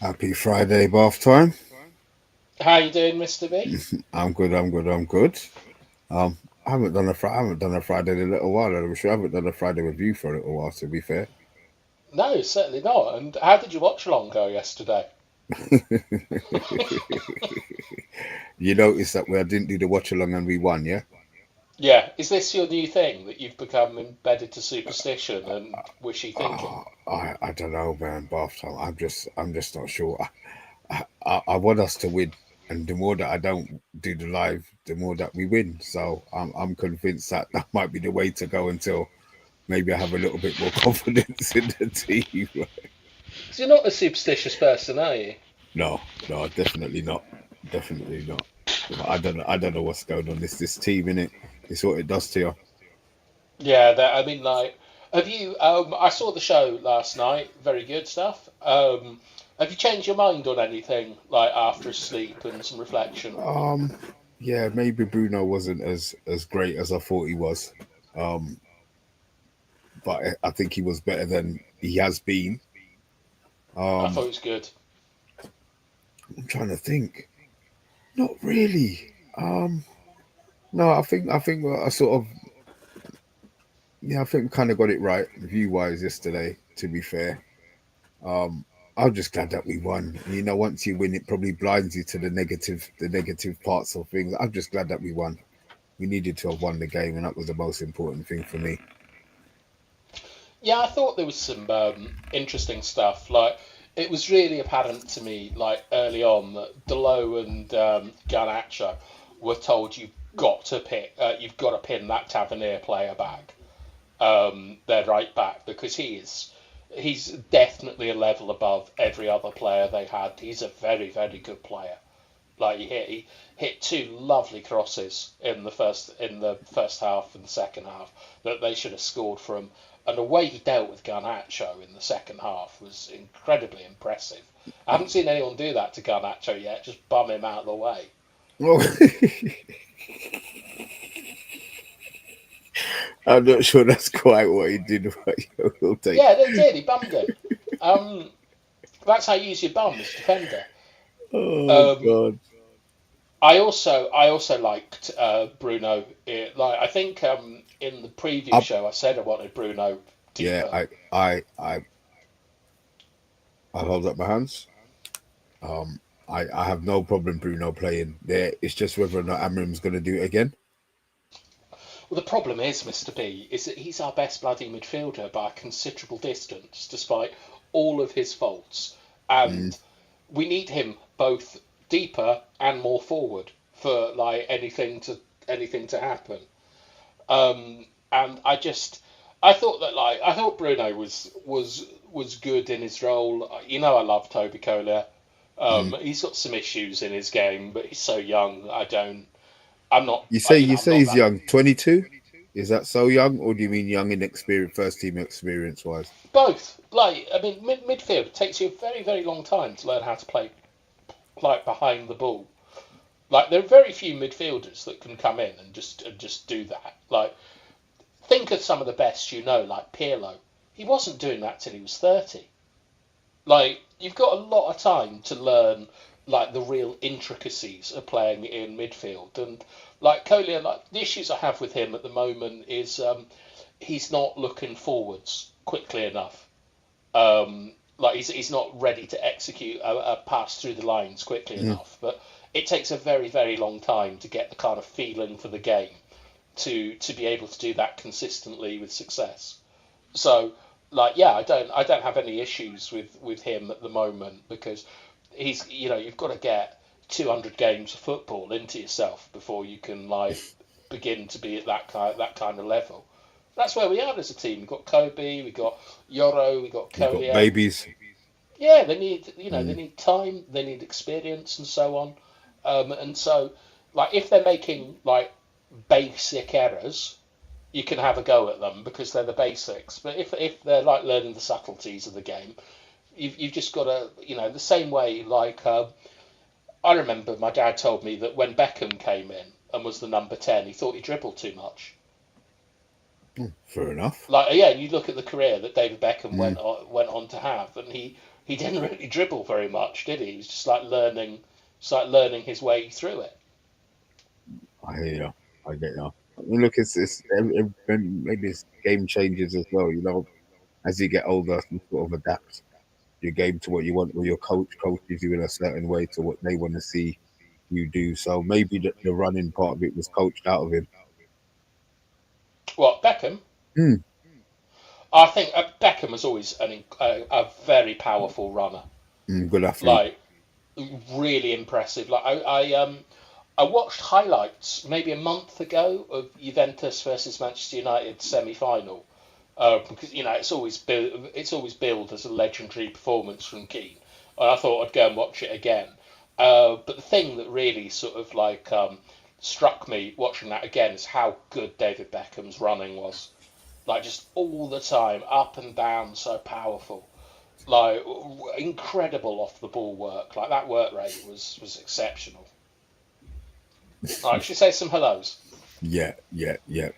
Happy Friday bath time. How you doing, Mr. B? I'm good. I'm good. I'm good. Um, I haven't done a Friday in a little while. I'm sure I haven't done a Friday review for a little while. To be fair, No, certainly not. And how did your watch along go yesterday? you noticed that I didn't do the watch along and we won. Yeah. Yeah, is this your new thing that you've become embedded to superstition and wishy thinking? I don't know, man. Bath time. I'm just not sure. I want us to win, and the more that I don't do the live, the more that we win. So I'm convinced that that might be the way to go until maybe I have a little bit more confidence in the team. Because you're not a superstitious person, are you? No, no, definitely not. Definitely not. I don't know what's going on. This team in it. It's what it does to you. Yeah, I mean, like, have you? I saw the show last night. Very good stuff. Have you changed your mind on anything, like after sleep and some reflection? Um, yeah, maybe Bruno wasn't as great as I thought he was. Um, but I think he was better than he has been. I Um, thought it was good. I'm trying to think. Not really. Um, no, I think I sort of yeah, I think we kind of got it right view wise yesterday. To be fair, um, I'm just glad that we won. You know, once you win, it probably blinds you to the negative parts of things. I'm just glad that we won. We needed to have won the game, and that was the most important thing for me. Yeah, I thought there was some interesting stuff. Like, it was really apparent to me, like early on, that Delo and Garnacho were told you've got to pin that Tavernier player back, their right back, because he's definitely a level above every other player they had. He's a very very good player. Like he hit two lovely crosses in the first half and the second half that they should have scored from, and the way he dealt with Garnacho in the second half was incredibly impressive. I haven't seen anyone do that to Garnacho yet. Just bum him out of the way. Oh, I'm not sure that's quite what he did, but we'll take. Yeah, they did. He bummed him. Um, that's how you use your bum as defender. Oh Um, God. I also liked Bruno. Like I think in the preview I, show, I said I wanted Bruno yeah, deeper. I hold up my hands. Um, I have no problem Bruno playing there. It's just whether or not Amram's going to do it again. Well, the problem is, Mr. B, is that he's our best bloody midfielder by a considerable distance, despite all of his faults. Mm, And we need him both deeper and more forward for like anything to happen. And I thought Bruno was good in his role. You know, I love Toby Kohler. mm. He's got some issues in his game, but he's so young. I'm not. You I'm say not he's that. young, 22. Is that so young, or do you mean young in experience, first team experience wise? Both. Like, I mean, midfield takes you a very, very long time to learn how to play like behind the ball. Like, there are very few midfielders that can come in and just do that. Like, think of some of the best you know, like Pirlo. He wasn't doing that till he was 30. Like, you've got a lot of time to learn like the real intricacies of playing in midfield. And like Collier, like the issues I have with him at the moment is he's not looking forwards quickly enough. Like he's not ready to execute a pass through the lines quickly Mm. enough. But it takes a very very long time to get the kind of feeling for the game to be able to do that consistently with success. So like yeah, I don't have any issues with him at the moment because he's you've got to get 200 games of football into yourself before you can like begin to be at that kind of level. That's where we are as a team. We've got Kobe, we've got Yoro, we've got You've got Collier. babies. Yeah, they need they Mm. need time, they need experience, and so on. And so, like, if they're making like basic errors, you can have a go at them because they're the basics. But if they're like learning the subtleties of the game, you've just got to the same way. Like I remember my dad told me that when Beckham came in and was the number 10, he thought he dribbled too much. Fair enough. Like yeah, you look at the career that David Beckham Mm. went on to have, and he he didn't really dribble very much, did he? He was just like learning his way through it. I hear you. I get you. I mean, look, maybe it's game changes as well. You know, as you get older, you sort of adapt your game to what you want, or your coaches you in a certain way to what they want to see you do. So maybe the running part of it was coached out of him. What, Beckham? Mm, I think Beckham was always a very powerful runner. good athlete. Like, really impressive. Like I watched highlights maybe a month ago of Juventus versus Manchester United semi-final, because it's always billed as a legendary performance from Keane, and I thought I'd go and watch it again. But the thing that really sort of like struck me watching that again is how good David Beckham's running was. Like, just all the time, up and down, so powerful. Like, incredible off the ball work. Like, that work rate was exceptional. Right, should we say some hellos? Yeah, yeah, yeah.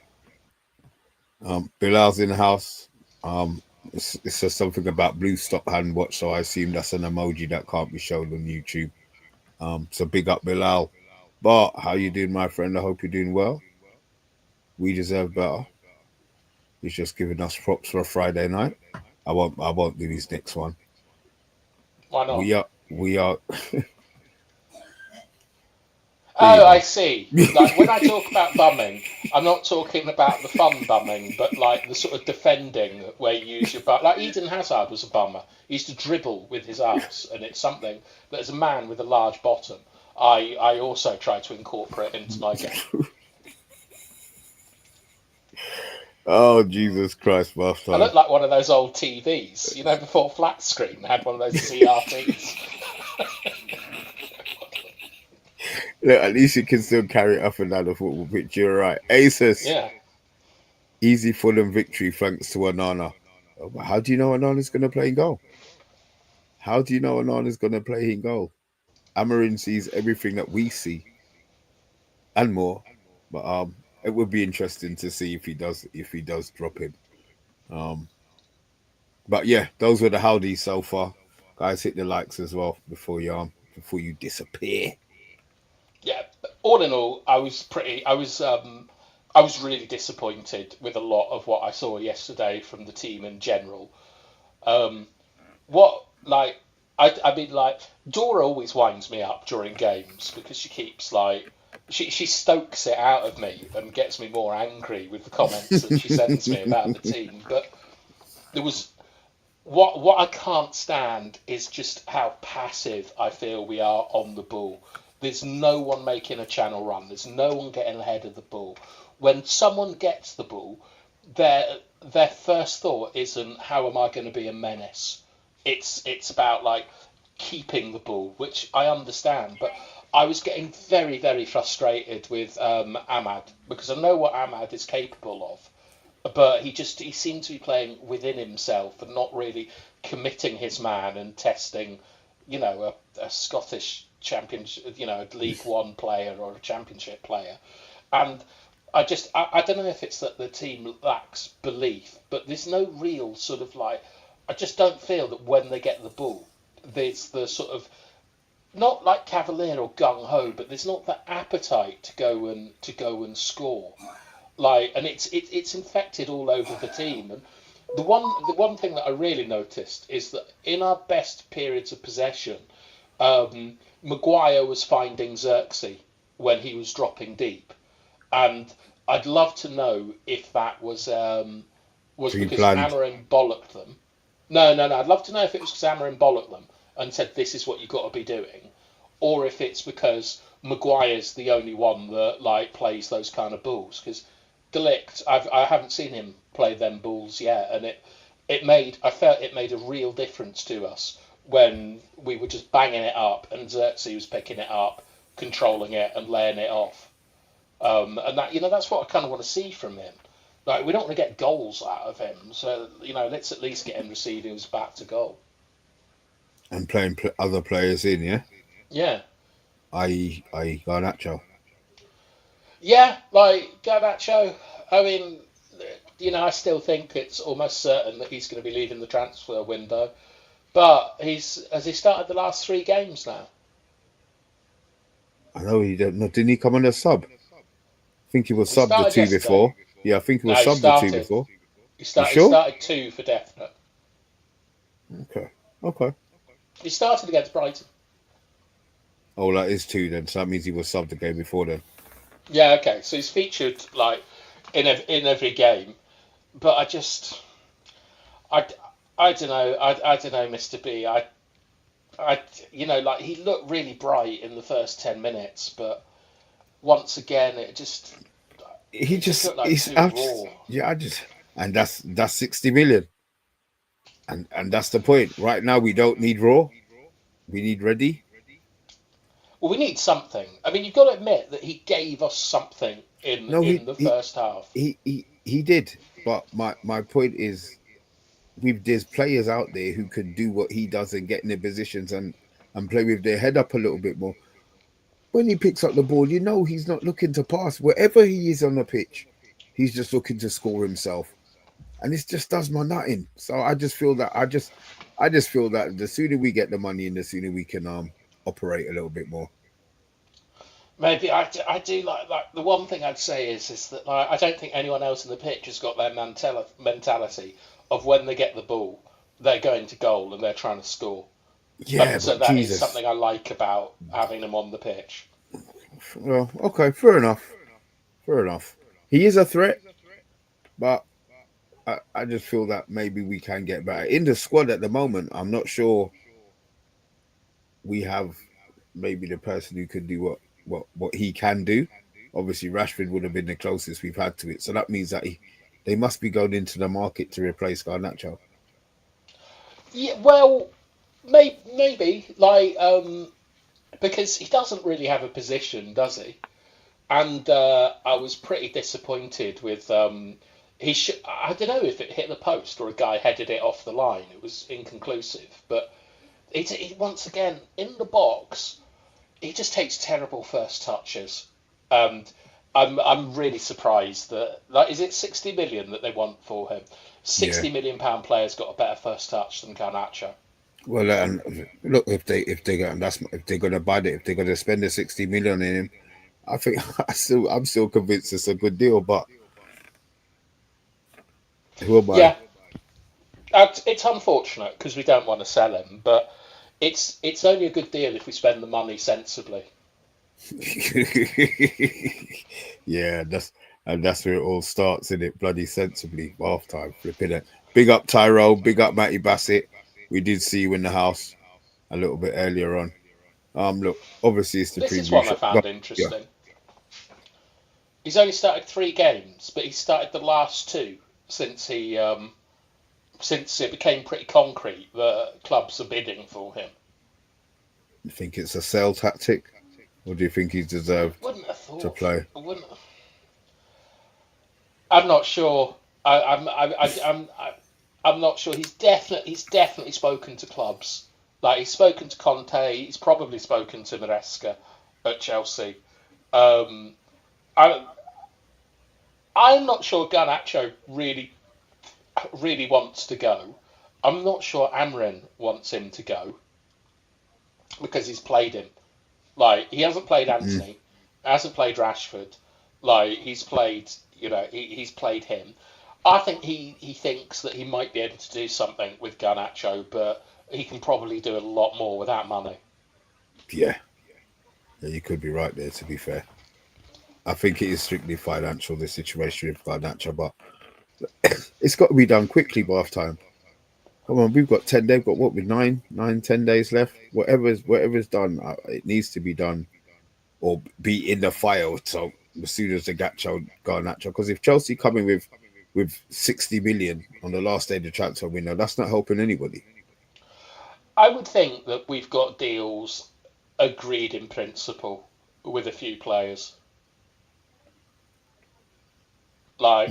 Bilal's in the house. It says something about blue stop hand watch, so I assume that's an emoji that can't be shown on YouTube. So big up Bilal. But how you doing, my friend? I hope you're doing well. We deserve better. He's just giving us props for a Friday night. I won't do his next one. Why not? We are there you Oh, I go. see. Like, when I talk about bumming, I'm not talking about the fun bumming, but like the sort of defending where you use your butt. Like, Eden Hazard was a bummer. He used to dribble with his ass, and it's something that, as a man with a large bottom, I also try to incorporate into my game. Oh Jesus Christ, I Master. look like one of those old TVs, before flat screen, they had one of those CRTs. Look, at least you can still carry it up and down the football pitch. You're right. Aces. Yeah. Easy Fulham victory thanks to Anana. Oh, but how do you know Anana's going to play in goal? How do you know Anana's going to play in goal? Amarin sees everything that we see and more. But it would be interesting to see if he does drop him. Um, but yeah, those were the howdies so far. Guys, hit the likes as well before you disappear. Yeah, but all in all, I was really disappointed with a lot of what I saw yesterday from the team in general. Um, what like I mean, like, Dora always winds me up during games because she keeps like she stokes it out of me and gets me more angry with the comments that she sends me about the team. But there was what I can't stand is just how passive I feel we are on the ball. There's no one making a channel run. There's no one getting ahead of the ball. When someone gets the ball, their first thought isn't how am I going to be a menace. It's about like keeping the ball, which I understand, but I was getting very very frustrated with Ahmad because I know what Ahmad is capable of, but he seemed to be playing within himself and not really committing his man and testing, a Scottish championship, a League One player or a Championship player, and I don't know if it's that the team lacks belief, but there's no real sort of like I just don't feel that when they get the ball, there's the sort of not like cavalier or gung ho, but there's not that appetite to go and score. Like, and it's infected all over the team. And the one thing that I really noticed is that in our best periods of possession, Maguire was finding Xerxes when he was dropping deep, and I'd love to know if that was because Pre-planned. Amarin bollocked them. No, no, no. I'd love to know if it was because Amarin bollocked them and said this is what you've got to be doing, or if it's because Maguire's the only one that like plays those kind of balls. Because Delict, I haven't seen him play them balls yet, and I felt it made a real difference to us when we were just banging it up and Xerxes was picking it up, controlling it and laying it off. And that's what I kind of want to see from him. Like, we don't want to get goals out of him, so let's at least get him receiving his back to goal. And playing other players in, yeah? Yeah, I.e. Garnacho. yeah, like Garnacho. I mean, I still think it's almost certain that he's going to be leaving the transfer window. But has he started the last 3 games now? I know he don't. No, didn't he come on a sub? I think he was He subbed the started two yesterday. before. Yeah, I think he was No, he subbed the two started. before. He You started. He sure? started 2 for definite. Okay. Okay. He started against Brighton. Oh, that is two then. So that means he was subbed the game before then. Yeah, okay. So he's featured like in every game, but I, I don't know. I don't know, Mr. B. Like he looked really bright in the first 10 minutes, but once again, He it just just looked like he's too out. raw. Yeah, I just and that's 60 million. And that's the point. Right now we don't need raw. We need ready. Well, we need something. I mean, you've got to admit that he gave us something in No, in the first half. he did. But my point is there's players out there who can do what he does and get in their positions and play with their head up a little bit more. When he picks up the ball, he's not looking to pass. Wherever he is on the pitch, he's just looking to score himself. And this just does my nutting. So I just feel that I just feel that the sooner we get the money in, the sooner we can operate a little bit more. Maybe I do like the one thing I'd say is that like, I don't think anyone else in the pitch has got their mentality of when they get the ball, they're going to goal and they're trying to score. Yeah, And so but that is Jesus. something I like about having them on the pitch. Well, okay, fair enough. Fair enough. He is a threat, but I just feel that maybe we can get better. In the squad at the moment, I'm not sure we have maybe the person who can do what he can do. Obviously, Rashford would have been the closest we've had to it. So that means that they must be going into the market to replace Garnacho. Yeah, well, maybe like because he doesn't really have a position, does he? And I was pretty disappointed with I don't know if it hit the post or a guy headed it off the line. It was inconclusive, but once again in the box, he just takes terrible first touches, and I'm really surprised that like is it 60 million that they want for him? Yeah. 60 million pound player's got a better first touch than Garnacho. Well, and look, if they go, and that's if they're going to buy it, if they're going to spend the 60 million in him, I think I'm still convinced it's a good deal. But who am I? Yeah, it's unfortunate because we don't want to sell him, but it's only a good deal if we spend the money sensibly. Yeah, that's where it all starts, in it? Bloody sensibly, half time, flipping it. Big up Tyrell, big up Matty Bassett. We did see you in the house a little bit earlier on. Look, obviously it's the This is preview one I show. Go, found yeah, interesting. He's only started 3 games, but he started the last two since it became pretty concrete that clubs are bidding for him. you think it's a sell tactic, or do you think he's deserved Wouldn't have to thought. play? I wouldn't. I'm not sure. I'm not sure. He's definitely spoken to clubs. Like he's spoken to Conte. He's probably spoken to Maresca at Chelsea. Um, I, I'm not sure Garnacho really wants to go. I'm not sure Amrin wants him to go because he's played him. Like he hasn't played Mm, Anthony, hasn't played Rashford. Like he's played him. I think he thinks that he might be able to do something with Garnacho, but he can probably do a lot more without money. yeah, yeah, you could be right there. To be fair, I think it is strictly financial, the situation with Garnacho, but it's got to be done quickly by half time. Come on, we've got 10. They've got what with 10 days left. Whatever's done, it needs to be done or be in the file. So as soon as the Gacho Garnacho, because if Chelsea coming with 60 million on the last day of the transfer window, that's not helping anybody. I would think that we've got deals agreed in principle with a few players. Like,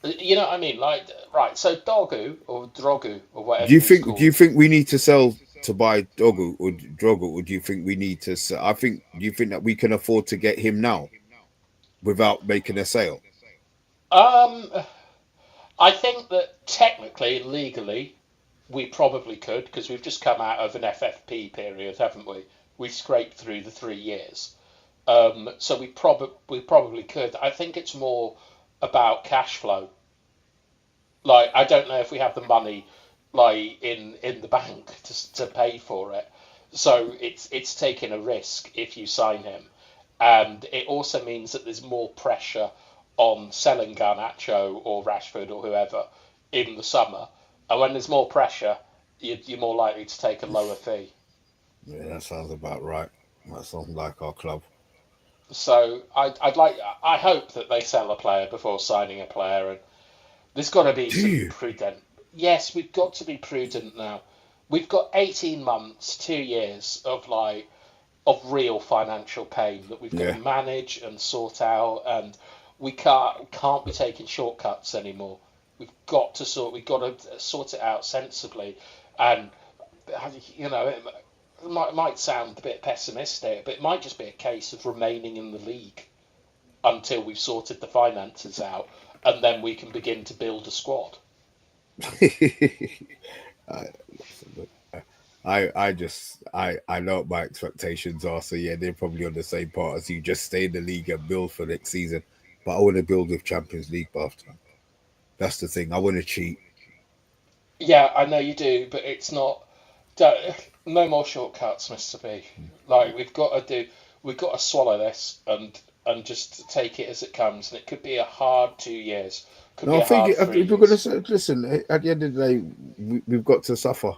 you know what I mean? Like, right, so Dorgu or Drogu or Do whatever you he's think? Do you called. think we need to sell to buy Dorgu or Drogu, or do you think we need to? I think. Do you think that we can afford to get him now without making a sale? Um, I think that technically, legally, we probably could because we've just come out of an FFP period, haven't we? We scraped through the 3 years, so we probably could. I think it's more about cash flow. Like I don't know if we have the money like in the bank to pay for it. So it's taking a risk if you sign him, and it also means that there's more pressure on selling Garnacho or Rashford or whoever in the summer. And when there's more pressure, you're more likely to take a lower fee. Yeah, that sounds about right. That sounds like our club. So I hope that they sell a player before signing a player, and there's got to be Do some you? prudent. Yes, we've got to be prudent now. We've got 18 months, 2 years of real financial pain that we've got to Yeah. manage and sort out, and we can't be taking shortcuts anymore. We've got to sort it out sensibly, and it might sound a bit pessimistic, but it might just be a case of remaining in the league until we've sorted the finances out, and then we can begin to build a squad. I, I know what my expectations are. So yeah, they're probably on the same part as you. Just stay in the league and build for next season. But I want to build with Champions League after. That's the thing. I want to cheat. Yeah, I know you do, but it's not. No more shortcuts, Mister B. Like we've got to swallow this and just take it as it comes. And it could be a hard 2 years, could No, be I a think hard if three we're going years. to listen, at the end of the day, we've got to suffer.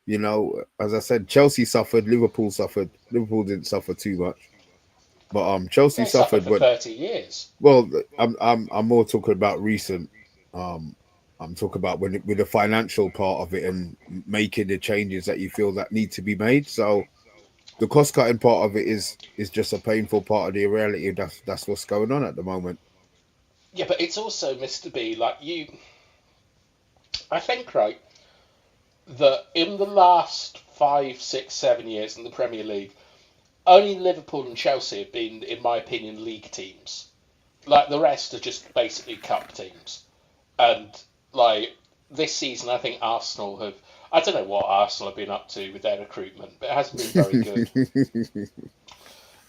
You know, as I said, Chelsea suffered, Liverpool suffered. Liverpool didn't suffer too much, but Chelsea They suffered suffered. for But 30 years. well, I'm more talking about recent. Um, I'm talking about when with the financial part of it and making the changes that you feel that need to be made. So the cost cutting part of it is just a painful part of the reality. That's what's going on at the moment. Yeah, but it's also Mister B. Like I think right that in the last 5, 6, 7 years in the Premier League, only Liverpool and Chelsea have been, in my opinion, league teams. Like the rest are just basically cup teams. And like this season, I think Arsenal have. I don't know what Arsenal have been up to with their recruitment, but it hasn't been very good.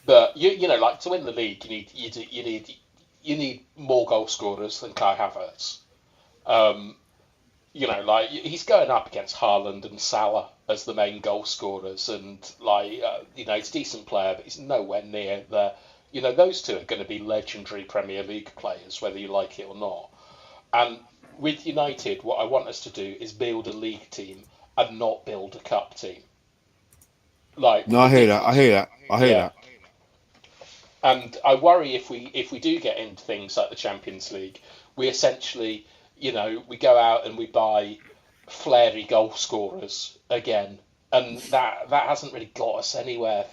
But like to win the league, you need more goal scorers than Kai Havertz. Um, like he's going up against Haaland and Salah as the main goal scorers, and he's a decent player, but he's nowhere near the. Those two are going to be legendary Premier League players, whether you like it or not. And with United, what I want us to do is build a league team and not build a cup team. Like No, the I hear that. I difference, hear that. I hear yeah. that. And I worry if we do get into things like the Champions League, we essentially, we go out and we buy flary goal scorers again, and that hasn't really got us anywhere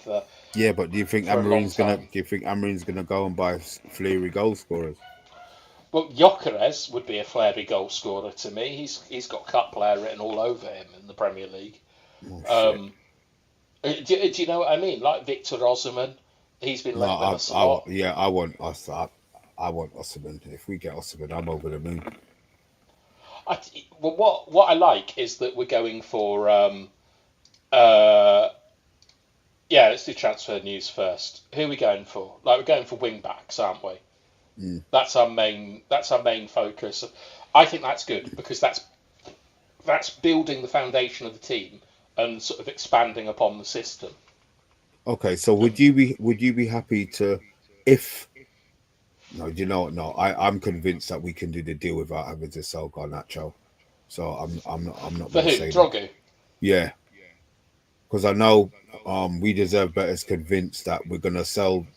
Yeah, but do you think for a long time. Amarin's gonna go and buy Fleary goal scorers? Well, Gyökeres would be a flary goal scorer to me. He's got cup player written all over him in the Premier League. Oh shit! Um, do you know what I mean? Like Victor Osimhen, he's been No, linked with us a lot. yeah, I want us. I want Osimhen. If we get Osimhen, I'm over the moon. Well, what I like is that we're going for uh, yeah. Let's do transfer news first. Who are we going for? Like we're going for wing backs, aren't we? Mm. That's our main. That's our main focus. I think that's good because that's building the foundation of the team and sort of expanding upon the system. Okay, so would you be happy to if no, do you know what? No, I'm convinced that we can do the deal without having to sell Garnacho. So I'm not For gonna who? say that. Drogu. Yeah, because I know we deserve better is convinced that we're gonna sign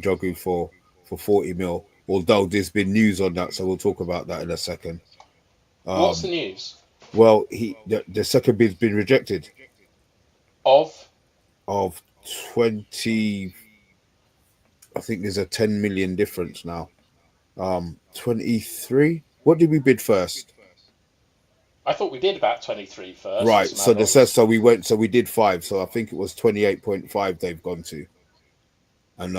Jogu for 40 mil. Although there's been news on that, so we'll talk about that in a second. What's the Um news well the second bid's been rejected of? of 20. I think there's a 10 million difference now. 23. What did we bid first? I thought we did about 23 first for Right. some So the says add-ons. so we did five. So I think it was 28.5 they've gone to. And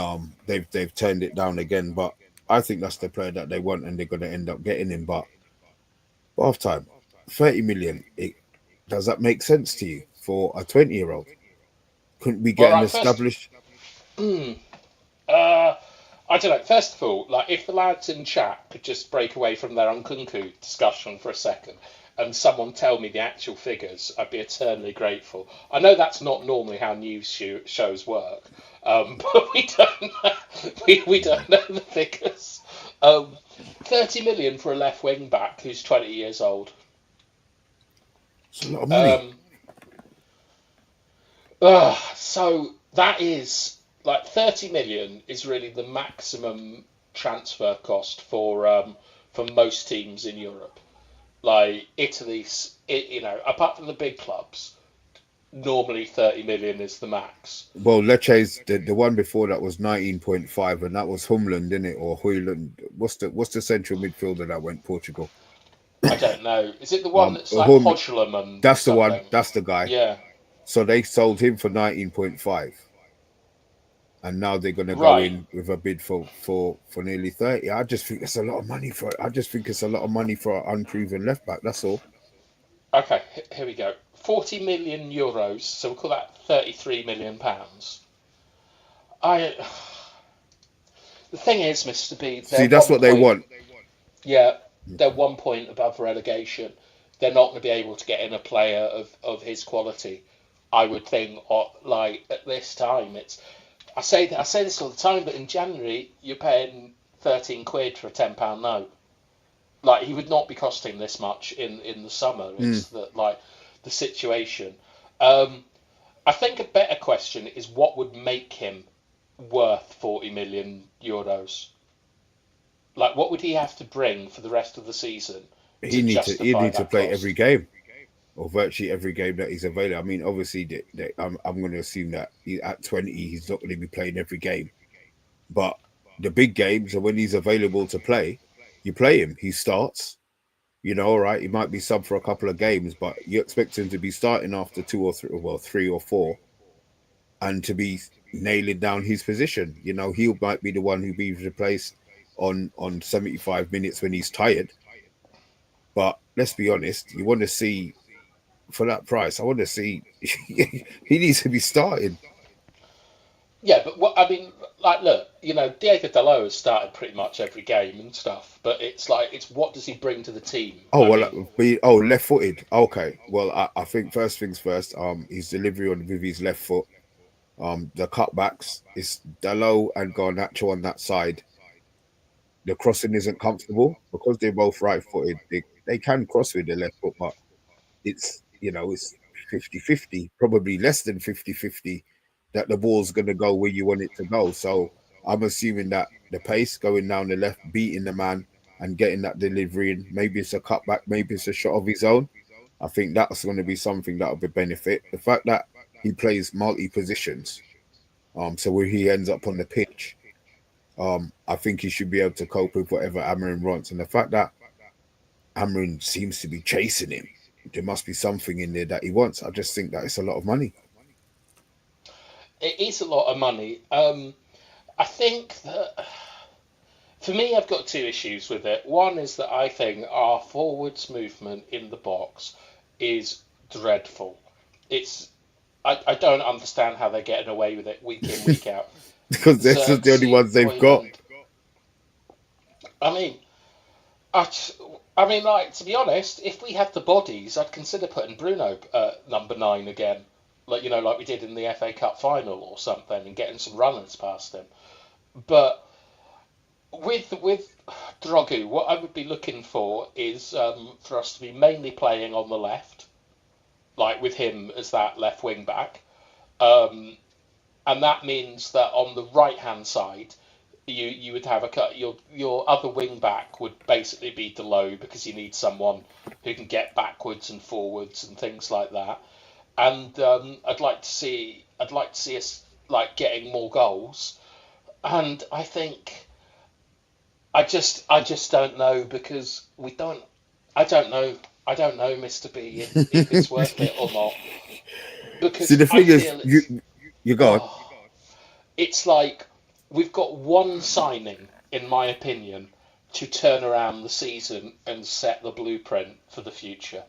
they've turned it down again. But I think that's the player that they want and they're gonna end up getting him. But half time, 30 million. Does that make sense to you for a 20-year-old? Couldn't we Well, get an right, first, established? uh, I don't know. First of all, like if the lads in chat could just break away from their Unkunku discussion for a second and someone tell me the actual figures, I'd be eternally grateful. I know that's not normally how news shows work, but we don't know, we don't know the figures. 30 million for a left wing back who's 20 years old. It's a lot of money. Um, so that is like 30 million is really the maximum transfer cost for most teams in Europe. Like Italy's, apart from the big clubs, normally 30 million is the max. Well, Lecce's the one before that was 19.5, and that was Humland, didn't it? Or Hoyland. What's the central midfielder that went Portugal? I don't know. Is it the one that's like Hum, Hojlum or that's the one. something? That's the guy. Yeah. So they sold him for 19.5, and now they're going to go Right. in with a bid for nearly 30. I just think it's a lot of money for it. I just think it's a lot of money for an unproven left back. That's all. Okay, here we go. 40 million euros, so we'll call that 33 million pounds. I The thing is, Mr. B, See, that's what they want. yeah, they're 1 point above relegation. They're not going to be able to get in a player of his quality. I would think, or like at this time, I say this all the time, but in January you're paying 13 quid for a £10 note. Like he would not be costing this much in the summer. It's the situation. I think a better question is what would make him worth 40 million euros. Like, what would he have to bring for the rest of the season He to need to he justify need to that play every cost? game, or virtually every game that he's available. I mean, obviously, I'm going to assume that at 20 he's not going to be playing every game, but the big games are when he's available to play. You play him, he starts. All right, he might be sub for a couple of games, but you expect him to be starting after two or three, well, three or four, and to be nailing down his position. He might be the one who be replaced on 75 minutes when he's tired. But let's be honest, you want to see for that price. I want to see he needs to be starting. Yeah, but what I mean, like, look, Diego Dalot has started pretty much every game and stuff, but it's what does he bring to the team? Oh I well, mean, left-footed. Okay, well, I think first things first. His delivery with his left foot. The cutbacks is Dalot and Garnacho on that side. The crossing isn't comfortable because they're both right-footed. They can cross with the left foot, but it's 50-50, probably less than 50-50 that the ball's going to go where you want it to go. So I'm assuming that the pace going down the left, beating the man and getting that delivery, and maybe it's a cutback, maybe it's a shot of his own. I think that's going to be something that will be benefit. The fact that he plays multi positions, so where he ends up on the pitch, I think he should be able to cope with whatever Amarin wants. And the fact that Amarin seems to be chasing him, there must be something in there that he wants. I just think that it's a lot of money. it is a lot of money. I think that for me, I've got two issues with it. One is that I think our forwards movement in the box is dreadful. It's I don't understand how they're getting away with it week in, week out. Because that's just the only Xerxes, ones they've got. Hoyland. I mean, I, I mean, like to be honest, if we had the bodies, I'd consider putting Bruno number 9 again, like we did in the FA Cup final or something, and getting some runners past him. But with Dorgu, what I would be looking for is for us to be mainly playing on the left, like with him as that left wing back, um, and that means that on the right hand side, you would have your other wing back would basically be Delo because you need someone who can get backwards and forwards and things like that. And I'd like to see us like getting more goals. And I just don't know because we don't. I don't know. I don't know, Mr. B, if it's worth it or not. See, Because the I thing is, feel you go on. oh, it's like we've got one signing, in my opinion, to turn around the season and set the blueprint for the future.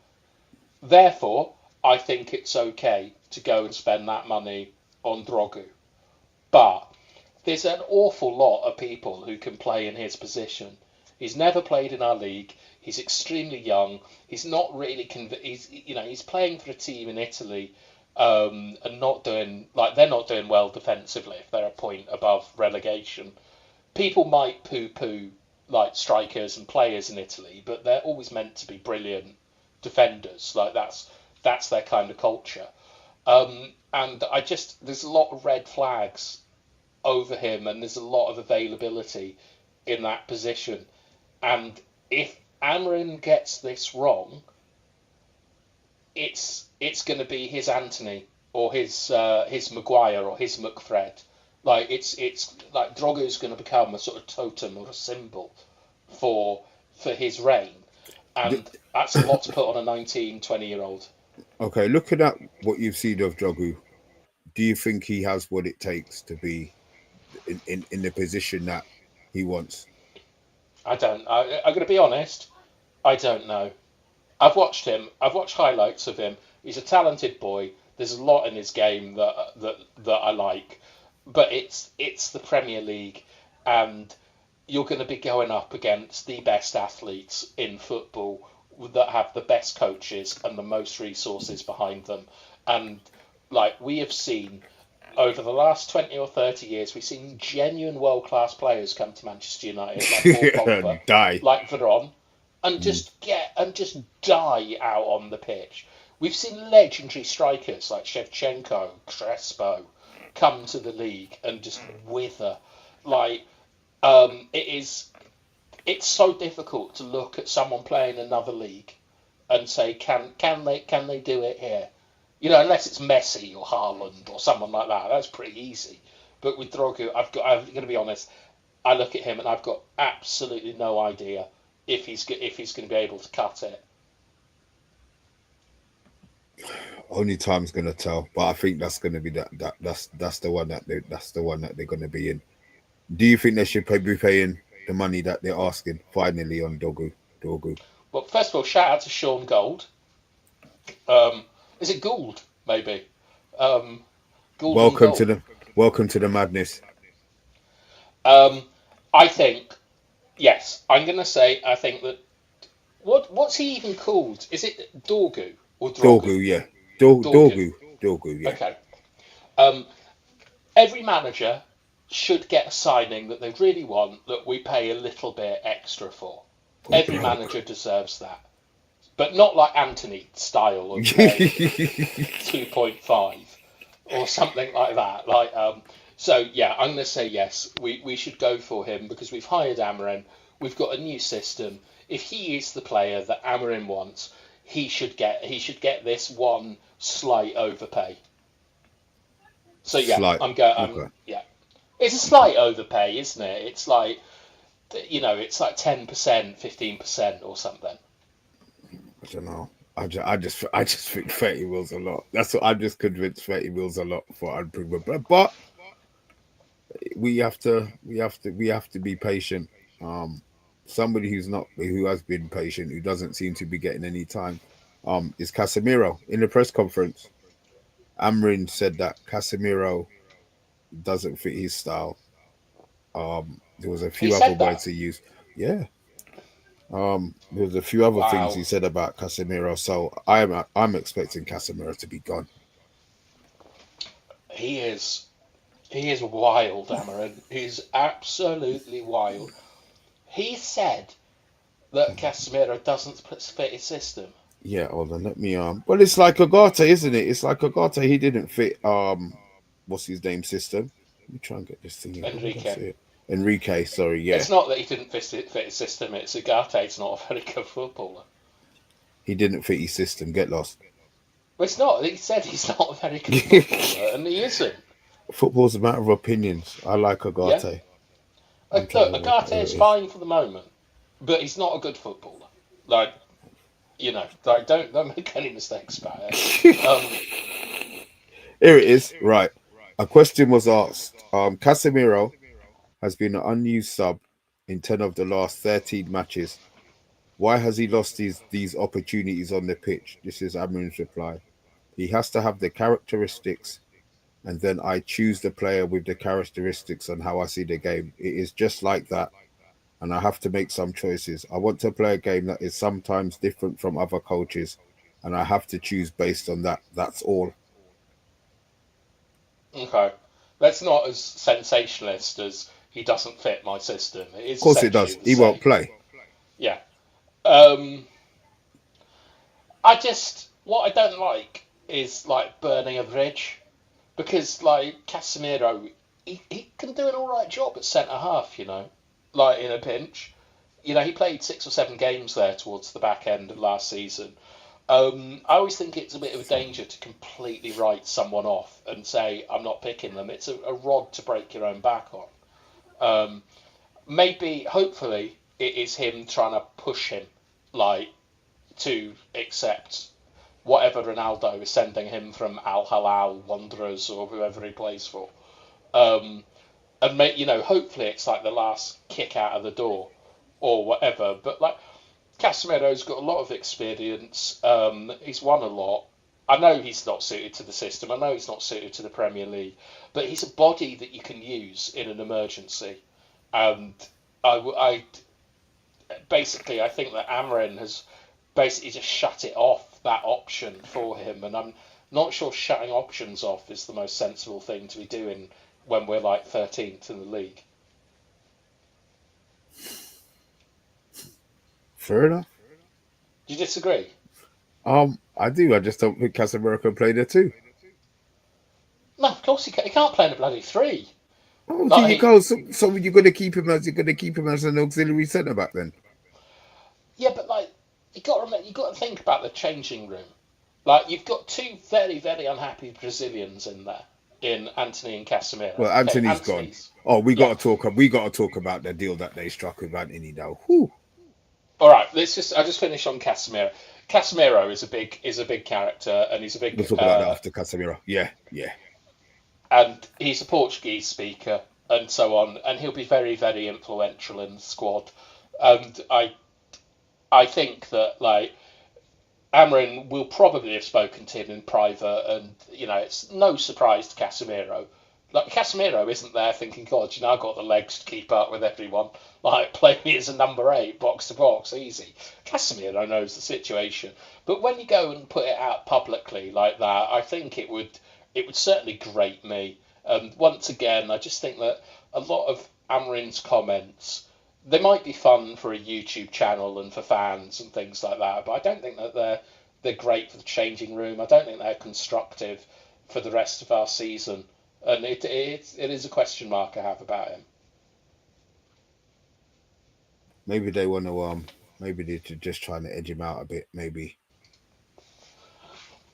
Therefore, I think it's okay to go and spend that money on Dorgu. But there's an awful lot of people who can play in his position. He's never played in our league. He's extremely young. He's not really he's playing for a team in Italy, and not doing they're not doing well defensively if they're a point above relegation. People might poo-poo like strikers and players in Italy, but they're always meant to be brilliant defenders. Like that's their kind of culture. And there's a lot of red flags over him, and there's a lot of availability in that position. And if Amarin gets this wrong, it's going to be his Anthony or his Maguire or his McFred. Like it's like Drogo's going to become a sort of totem or a symbol for his reign, and that's a lot to put on a 19, 20-year-old. Okay, looking at what you've seen of Drogu, do you think he has what it takes to be in the position that he wants? I don't. I'm going to be honest. I don't know. I've watched him. I've watched highlights of him. He's a talented boy. There's a lot in his game that I like, but it's the Premier League, and you're going to be going up against the best athletes in football that have the best coaches and the most resources behind them. And like we have seen over the last 20 or 30 years, we've seen genuine world-class players come to Manchester United, like Paul Pogba, Die. like Veron, and just die out on the pitch. We've seen legendary strikers like Shevchenko, Crespo come to the league and just wither. Like it's so difficult to look at someone playing another league and say, can they do it here? You know, unless it's Messi or Haaland or someone like that, that's pretty easy. But with Dorgu, I'm going to be honest. I look at him and I've got absolutely no idea if he's going to be able to cut it. Only time's gonna tell, but I think that's gonna be that's the one that they're gonna be in. Do you think they should be paying the money that they're asking finally on Dorgu? Well, first of all, shout out to Sean Gold. Is it Gould? Maybe. Gould Welcome to the madness. I think yes. I'm going to say I think that what's he even called? Is it Dorgu or Drogu? Dorgu, yeah. Dorgu, yeah. Okay. Every manager should get a signing that they really want that we pay a little bit extra for. Every manager deserves that. But not like Anthony style of 2.5 or something like that. So yeah, I'm going to say yes. We should go for him because we've hired Amarin. We've got a new system. If he is the player that Amarin wants, he should get this one slight overpay. So yeah, Okay. Yeah, it's a slight overpay, isn't it? It's like it's like 10%, 15% or something. I don't know. I just think 30 mils a lot. That's what I'm just convinced 30 mils a lot for unproven. But we have to be patient. Somebody who has been patient, who doesn't seem to be getting any time, is Casemiro. In the press conference, Amrin said that Casemiro doesn't fit his style. There was a few other words he used. Yeah. There was a few other things he said about Casemiro, so I'm expecting Casemiro to be gone. He is wild, Amarin. He's absolutely wild. He said that Casemiro doesn't fit his system. Yeah, hold on, let me well, it's like Agate, isn't it? It's like Agate. He didn't fit what's his name system. Let me try and get this thing. Enrique, sorry, yeah. It's not that he didn't fit his system, it's Agate's not a very good footballer. He didn't fit his system, get lost. Well, it's not. He said he's not a very good footballer, and he isn't. Football's a matter of opinions. I like Agate. Yeah. Look, Agate is fine for the moment, but he's not a good footballer. Don't make any mistakes about it. Here it is. Right. A question was asked. Casemiro has been an unused sub in 10 of the last 13 matches. Why has he lost these opportunities on the pitch? This is Amrin's reply. He has to have the characteristics, and then I choose the player with the characteristics and how I see the game. It is just like that, and I have to make some choices. I want to play a game that is sometimes different from other coaches, and I have to choose based on that. That's all. Of Okay, that's not as sensationalist as he doesn't fit my system. It is course, it essentially does. the He won't same. play. Yeah. Um, I just what I don't like is like burning a bridge because like Casemiro, he can do an all right job at centre half. Like in a pinch. He played 6 or 7 games there towards the back end of last season. I always think it's a bit of a danger to completely write someone off and say I'm not picking them. It's a rod to break your own back on. Um, Maybe, hopefully, it is him trying to push him, like to accept whatever Ronaldo is sending him from Al Hilal, Wanderers, or whoever he plays for. Um, and hopefully it's like the last kick out of the door or whatever. But like Casemiro's got a lot of experience. He's won a lot. I know he's not suited to the system. I know he's not suited to the Premier League, but he's a body that you can use in an emergency. And I basically I think that Amrin has basically just shut it off that option for him, and I'm not sure shutting options off is the most sensible thing to be doing when we're like 13th in the league. Fair enough. Do you disagree? I do. I just don't think Casemiro can play there too. No, of course he can't play in a bloody three. Oh, there you Like, go. So you're going to keep him as you're going to keep him as an auxiliary centre back then. yeah, but like you got to think about the changing room. Like you've got two very very unhappy Brazilians in there, in Anthony and Casemiro. Well, Okay, Anthony's gone. Anthony's Oh, we yeah. got to talk. We got to talk about the deal that they struck with Anthony, though. Whew. All right, I just finish on Casemiro. Casemiro is a big character, and he's a We'll big talk about that after Casemiro. Yeah, yeah. and he's a Portuguese speaker and so on, and he'll be very very influential in the squad. And I think that like Amarin will probably have spoken to him in private, and it's no surprise to Casemiro. Like Casemiro isn't there thinking, God, I've got the legs to keep up with everyone. Like play me as a number 8, box to box, easy. Casemiro knows the situation, but when you go and put it out publicly like that, I think it would certainly grate me. And once again, I just think that a lot of Amarin's comments they might be fun for a YouTube channel and for fans and things like that, but I don't think that they're great for the changing room. I don't think they're constructive for the rest of our season, and it is a question mark I have about him. Maybe they want to. Maybe they're just trying to edge him out a bit. Maybe.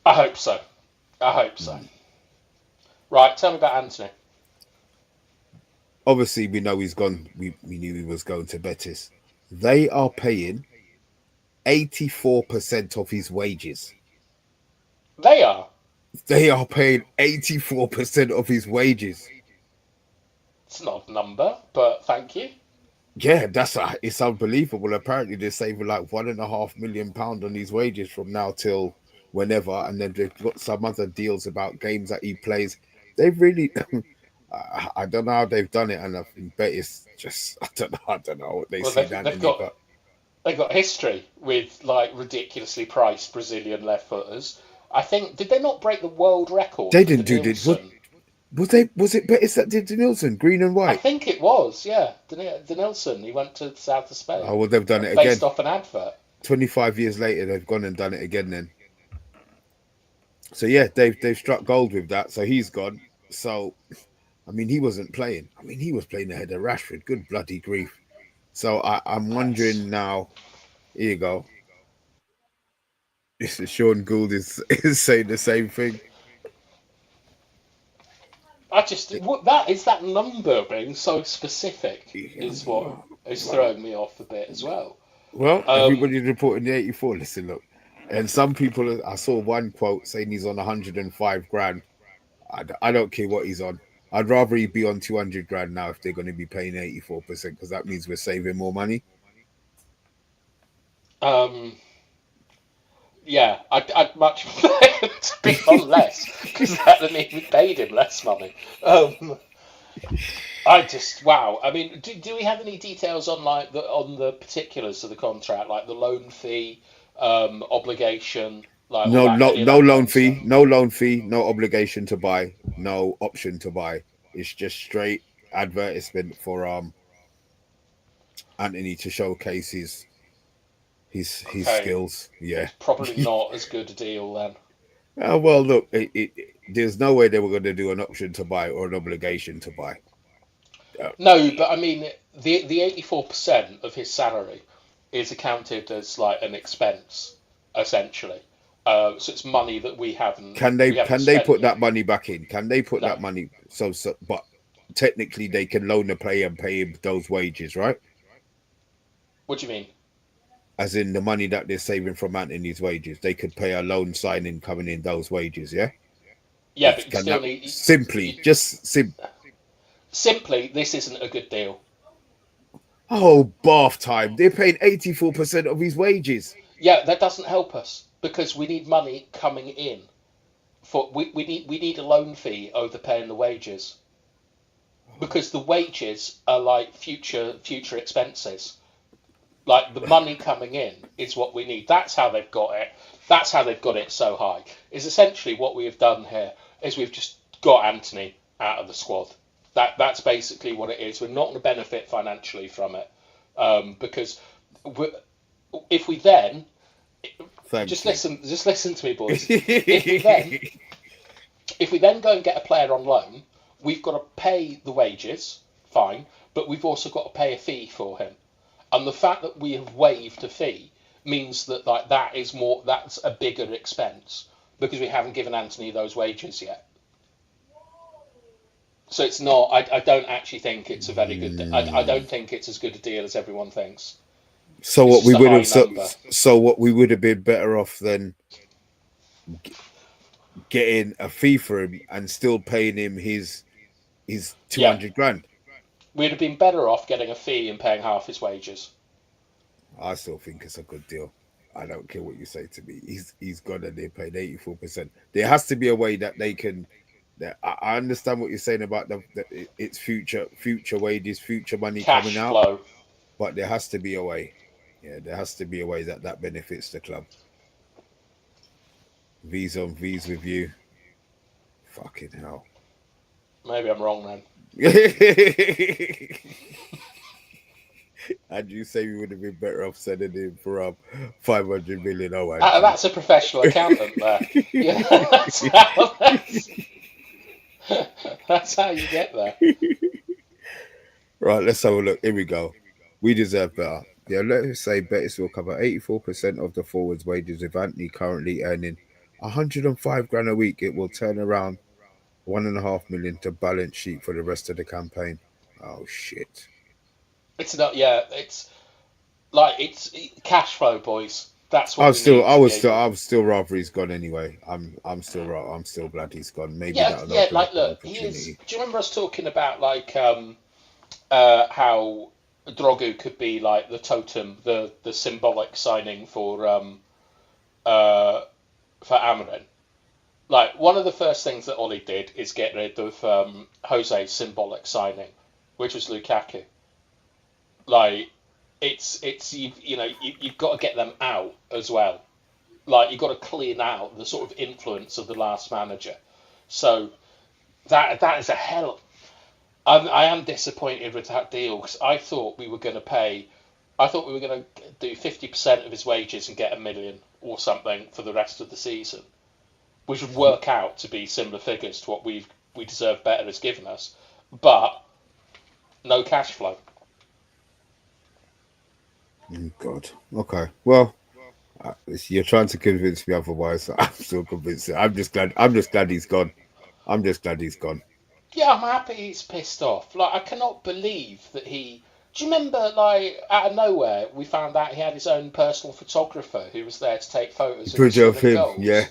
I hope so. I hope so. Mm. Right, tell me about Anthony. Obviously, we know he's gone. We knew he was going to Betis. They are paying 84% of his wages. They are. They are paying 84% of his wages. It's not a number, but thank you. Yeah, it's unbelievable. Apparently, they're saving like £1.5 million on his wages from now till whenever, and then they've got some other deals about games that he plays. They've really, I don't know how they've done it, and I bet it's just I don't know what they Well, see, they've Anthony. got But they've got history with like ridiculously priced Brazilian left footers. I think did they not break the world record they for didn't do it. Denilson? Was it Betis that did Nielsen, green and I white? think it was, yeah. Denilson, he went to the south of Oh Spain, well, they've done it based again. off an advert. 25 years later, they've gone and done it again. Then, so yeah, they've struck gold with that. So he's gone. So I mean, he wasn't playing. I mean, he was playing ahead of Rashford. Good bloody grief. So I'm Yes. wondering now. Here you go. This is Sean Gould is saying the same thing. I just that number being so specific is what is throwing me off a bit as well. Well, Um, everybody's reporting the 84. Listen, look, and some people. I saw one quote saying he's on 105 grand. I don't care what he's on. I'd rather he be on 200 grand now if they're going to be paying 84% because that means we're saving more money. um, Yeah, I'd much prefer him to be on less because that means we paid him less money. I just wow. I mean, do we have any details on like the particulars of the contract, like the loan fee, obligation, like all No, that no, any of no that loan kind of stuff? fee, no loan fee, no obligation to buy, no option to buy. It's just straight advertisement for Anthony to showcase his Okay, skills. Yeah. it's probably not as good a deal then. Well, look, there's no way they were going to do an option to buy or an obligation to buy. Uh, No, but I mean the 84% of his salary is accounted as like an expense essentially. So it's money that can we they haven't can they spent put yet. that money back in? Can they put No. that money? So, but technically they can loan the player and pay him those wages, right? What do you mean? As in the money that they're saving from Anthony's wages, they could pay a loan signing coming in those wages. Yeah, Yeah, but you can still that need simply you, just simply this isn't a good deal. oh, bath time. They're paying 84% of his wages. Yeah, that doesn't help us because we need money coming in. We need a loan fee over paying the wages because the wages are like future expenses. Like the money coming in is what we need. That's how they've got it. That's how they've got it so high. Is essentially what we have done here is we've just got Anthony out of the squad. That's basically what it is. We're not going to benefit financially from it because we if we then Thank you. just listen to me, boys. If we then if we then go and get a player on loan, we've got to pay the wages, fine, but we've also got to pay a fee for him. And the fact that we have waived a fee means that like that's a bigger expense because we haven't given Anthony those wages yet. So it's not. I don't actually think it's a very good. I Mm. don't think it's as good a deal as everyone thinks. So It's what we just a would high have number. what we would have been better off than getting a fee for him and still paying him his two Yeah, hundred grand. we'd have been better off getting a fee and paying half his wages. I still think it's a good deal. I don't care what you say to me. He's gone and they paid 84%. There has to be a way that they can. That I understand what you're saying about it's future wages, future money coming Cash out, flow. but there has to be a way. Yeah, there has to be a way that benefits the club. V's on V's with you. Fucking hell. Maybe I'm wrong then. And you say we would have been better off sending him for 500 million. Oh, Andrew. That's a professional accountant there. Yeah, that's how you get there. Right, let's have a look. Here we go. We deserve better. Yeah, let's say Betis will cover 84% of the forwards' wages with Anthony currently earning 105 grand a week. It will turn around 1.5 million to balance sheet for the rest of the campaign. Oh shit. It's not. Yeah, it's like it's cash flow, boys. That's I what was we still, need I to be was still, able. I was still rather he's gone anyway. I'm still glad he's gone. Maybe Yeah, that'll yeah. open Like, up an look, he is. opportunity. Do you remember us talking about like how Dorgu could be like the totem, the symbolic signing uh for Amarin? Like one of the first things that Ollie did is get rid of Jose's symbolic signing, which was Lukaku. Like you've got to get them out as well. Like you've got to clean out the sort of influence of the last manager. So that is a hell. I am disappointed with that deal because I thought we were going to pay. I thought we were going to do 50% of his wages and get 1 million or something for the rest of the season, which would work out to be similar figures to what we deserve better has given us, but no cash flow. Oh, God. Okay. Well, you're trying to convince me otherwise. So I'm still convinced. I'm just glad. I'm just glad he's gone. I'm just glad he's gone. Yeah, I'm happy he's pissed off. Like, I cannot believe that he. Do you remember, like, out of nowhere, we found out he had his own personal photographer who was there to take photos of him Picture of scoring him. Yeah.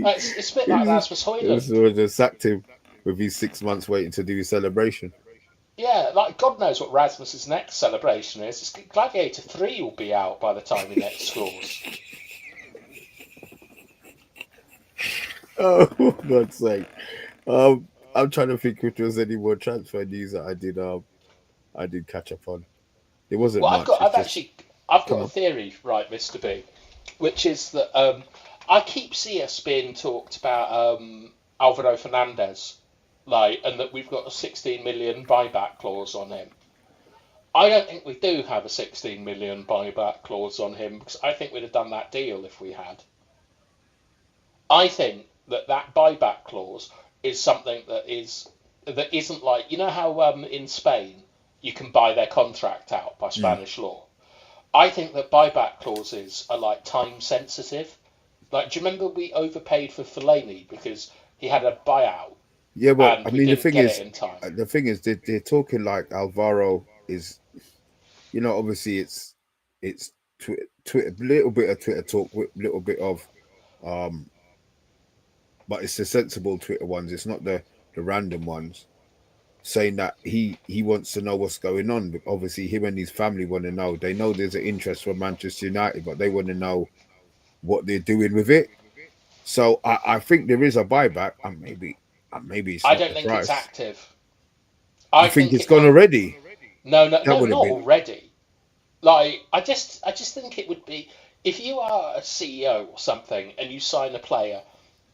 goals? It's a bit like that with Hoyland. Just sacked him with his 6 months waiting to do his celebration. Yeah, like, God knows what Rasmus's next celebration is. Gladiator 3 will be out by the time he next scores. Oh, for God's sake. I'm trying to think if there was any more transfer news that I did catch up on. There wasn't Well, much. It's just I've come got a on. theory, right, Mister B, which is that I keep see us being talked about Alvaro Fernandez, like, and that we've got a 16 million buyback clause on him. I don't think we do have a 16 million buyback clause on him because I think we'd have done that deal if we had. I think that that buyback clause is something that isn't like, you know how in Spain you can buy their contract out by Mm. Spanish law. I think that buyback clauses are like time sensitive. Like, do you remember we overpaid for Fellaini because he had a buyout Yeah, well, and I we mean, didn't get it in time? the thing is, they're talking like Alvaro is, obviously it's Twitter, little bit of Twitter talk, with little bit of um, but it's the sensible Twitter ones. It's not the random ones saying that he wants to know what's going on. But obviously, him and his family want to know. They know there's an interest from Manchester United, but they want to know what they're doing with it. So I think there is a buyback, and maybe it's I not don't the think it's price. active. You I think think it's it gone will. already? No, no, That no, would have not been. already. Like, I just think it would be if you are a CEO or something and you sign a player,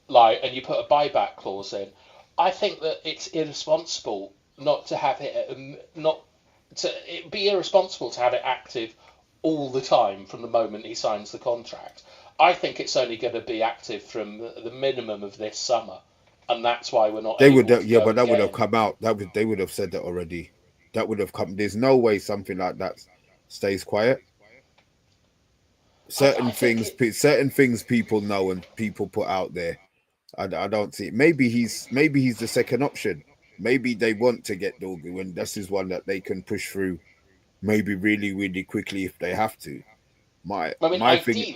like, and you put a buyback clause in. I think that it's irresponsible not to have it, not to it be irresponsible to have it active all the time from the moment he signs the contract. I think it's only going to be active from the minimum of this summer, and that's why we're not They would, able to yeah, go but and that would get have him. come out. They would have said that already. That would have come. There's no way something like that stays quiet. I think it. Certain things people know and people put out there. I don't see it. Maybe he's the second option. Maybe they want to get Dorgu, and this is one that they can push through. Maybe really, really quickly if they have to. I mean, My thing,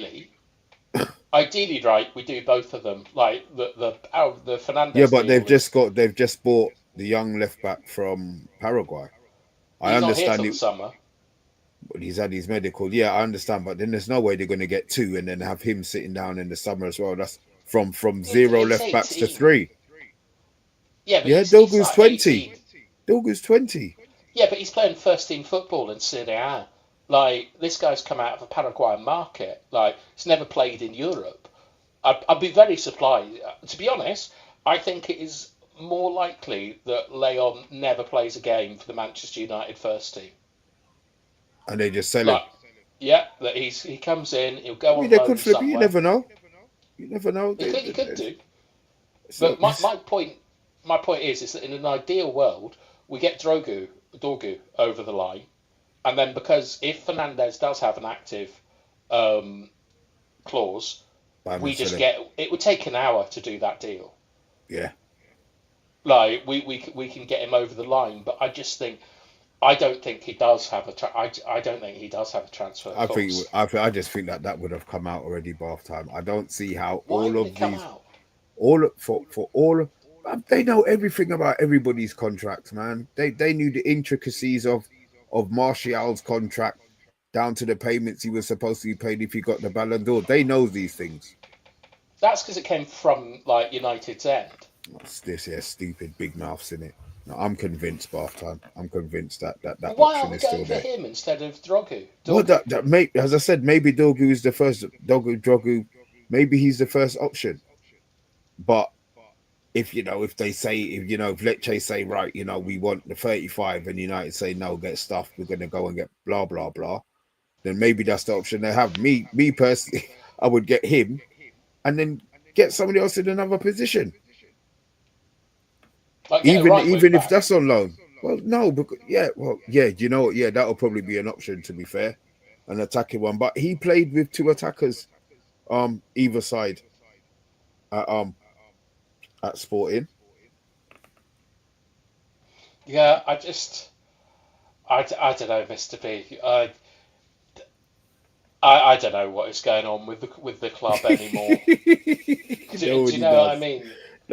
ideally, right, we do both of them. Like the yeah, Fernandez but deal is they've just bought the young left back from Paraguay. I he's not here understand till the it. summer. He's had his medical. Yeah, I understand, but then there's no way they're going to get two and then have him sitting down in the summer as well. That's from zero He's left backs to 18. three. Yeah, but Yeah, he's Dogu's like 20. 18. Dogu's 20. Yeah, but he's playing first team football in Serie A. Like, this guy's come out of a Paraguayan market. Like, he's never played in Europe. I'd be very surprised. To be honest, I think it is more likely that Leon never plays a game for the Manchester United first team. And they just sell him. Like, yeah, that he comes in, he'll I go mean, on they could loan flip it. You somewhere. never know. You never know. He could do. So But my point is that in an ideal world, we get Dorgu over the line, and then because if Fernandez does have an active um, clause, buy him we and sell just him. get. It would take an hour to do that deal. Yeah, Like we can get him over the line, but I just think I don't think he does have I don't think he does have a transfer I think clause. I just think that that would have come out already by half time. I don't see how Why all would it of come these out? all for all they know everything about everybody's contracts, man. They knew the intricacies of Martial's contract down to the payments he was supposed to be paid if he got the Ballon d'Or. They know these things. That's because it came from like United's end. What's this here stupid big mouths in it? No, I'm convinced, bath time. I'm convinced that Well, that why option aren't we is going still for there. him instead of Drogu? Well, Dorgu. that may as I said, maybe Dorgu is the first Drogu. Maybe he's the first option. But if they say if Lecce say right, we want the 35 and United say no, get stuffed, we're gonna go and get blah blah blah, then maybe that's the option they have. Me personally, I would get him and then get somebody else in another position. Like get a right wing Even if back. that's on loan. Well, no, because yeah, you know what? Yeah, that'll probably be an option to be fair, an attacking one. But he played with two attackers, either side at at Sporting. Yeah, I don't know, Mister B. I don't know what is going on with the club anymore. Do you Nobody know what I does. mean?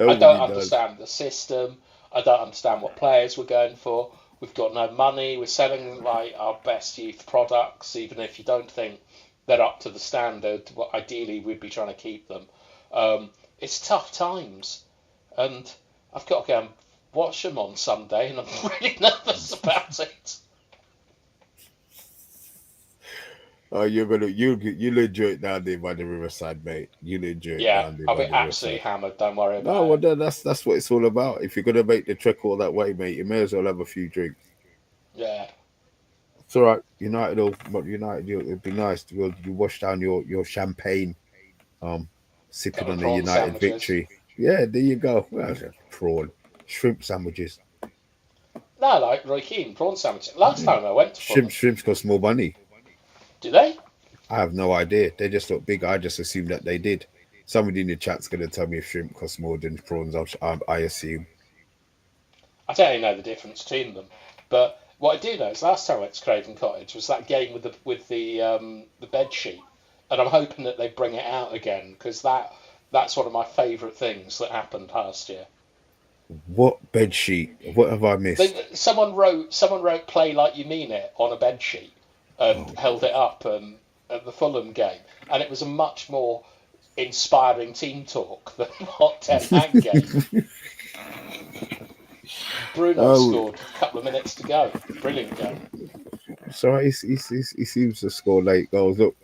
I don't Nobody does. understand the system. I don't understand what players we're going for. We've got no money. We're selling like our best youth products, even if you don't think they're up to the standard. Well, ideally, we'd be trying to keep them. It's tough times, and I've got to go and watch them on Sunday, and I'm really nervous about it. Oh, you'll enjoy it down there by the riverside, mate. You'll enjoy it Yeah, down there I'll by be the absolutely riverside. hammered. Don't worry No, about well, it. that's what it's all about. If you're gonna make the trek all that way, mate, you may as well have a few drinks. Yeah. It's all right. United will, but United, it'd be nice. You wash down your champagne, um, sipping Couple of on a prawn United sandwiches. victory. Yeah, there you go. Well, that's a prawn, shrimp sandwiches. No, like Roy Keane, prawn sandwiches. Last time I went to Fulham. Shrimps cost more money. Do they? I have no idea. They just look big. I just assumed that they did. Somebody in the chat's gonna tell me if shrimp costs more than prawns. I assume. I don't even know the difference between them. But what I do know is last time I went to Craven Cottage was that game with the bed sheet, and I'm hoping that they bring it out again because that's one of my favourite things that happened last year. What bed sheet? What have I missed? Someone wrote "Play like you mean it" on a bed sheet and Oh held God. it up at the Fulham game, and it was a much more inspiring team talk than what Ten Hag gave. Bruno Oh, scored a couple of minutes to go. Brilliant goal. so he seems to score late goals. Look,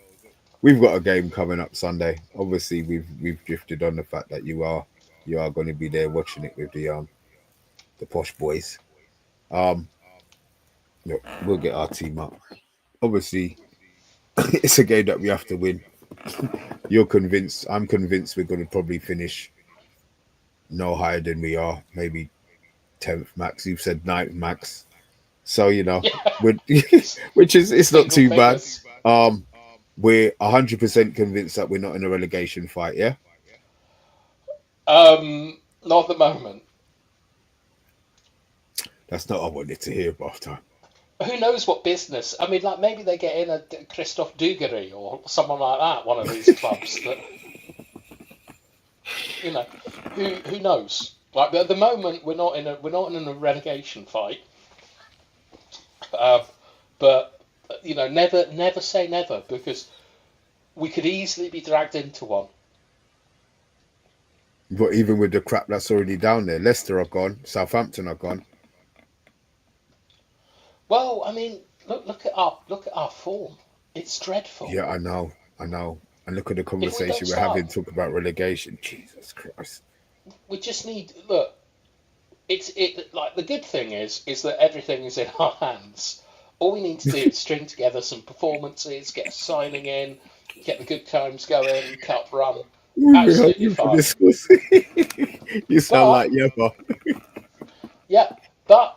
we've got a game coming up Sunday. Obviously, we've drifted on the fact that you are going to be there watching it with the posh boys. Um, look, we'll get our team up. Obviously, it's a game that we have to win. You're convinced. I'm convinced we're going to probably finish no higher than we are. Maybe 10th max. You've said ninth max. So Yeah, we're, which is it's not single too bad. figures. Um, we're 100% convinced that we're not in a relegation fight. Yeah, Not at the moment. that's not what I wanted to hear about time. Who knows what business? I mean, like maybe they get in a Christophe Dugarry or someone like that. One of these clubs that you know, who knows? Like at the moment, we're not in a relegation fight. Uh, but never say never because we could easily be dragged into one. But even with the crap that's already down there, Leicester are gone, Southampton are gone. Well, I mean, look at our form. It's dreadful. Yeah, I know. And look at the If we don't conversation we're start, having, talk about relegation. Jesus Christ. we just need look. It like the good thing is that everything is in our hands. All we need to do is string together some performances, get a signing in, get the good times going, cup run. We've been Absolutely hoping for fine. this. You sound But like Yeppa. yeah, but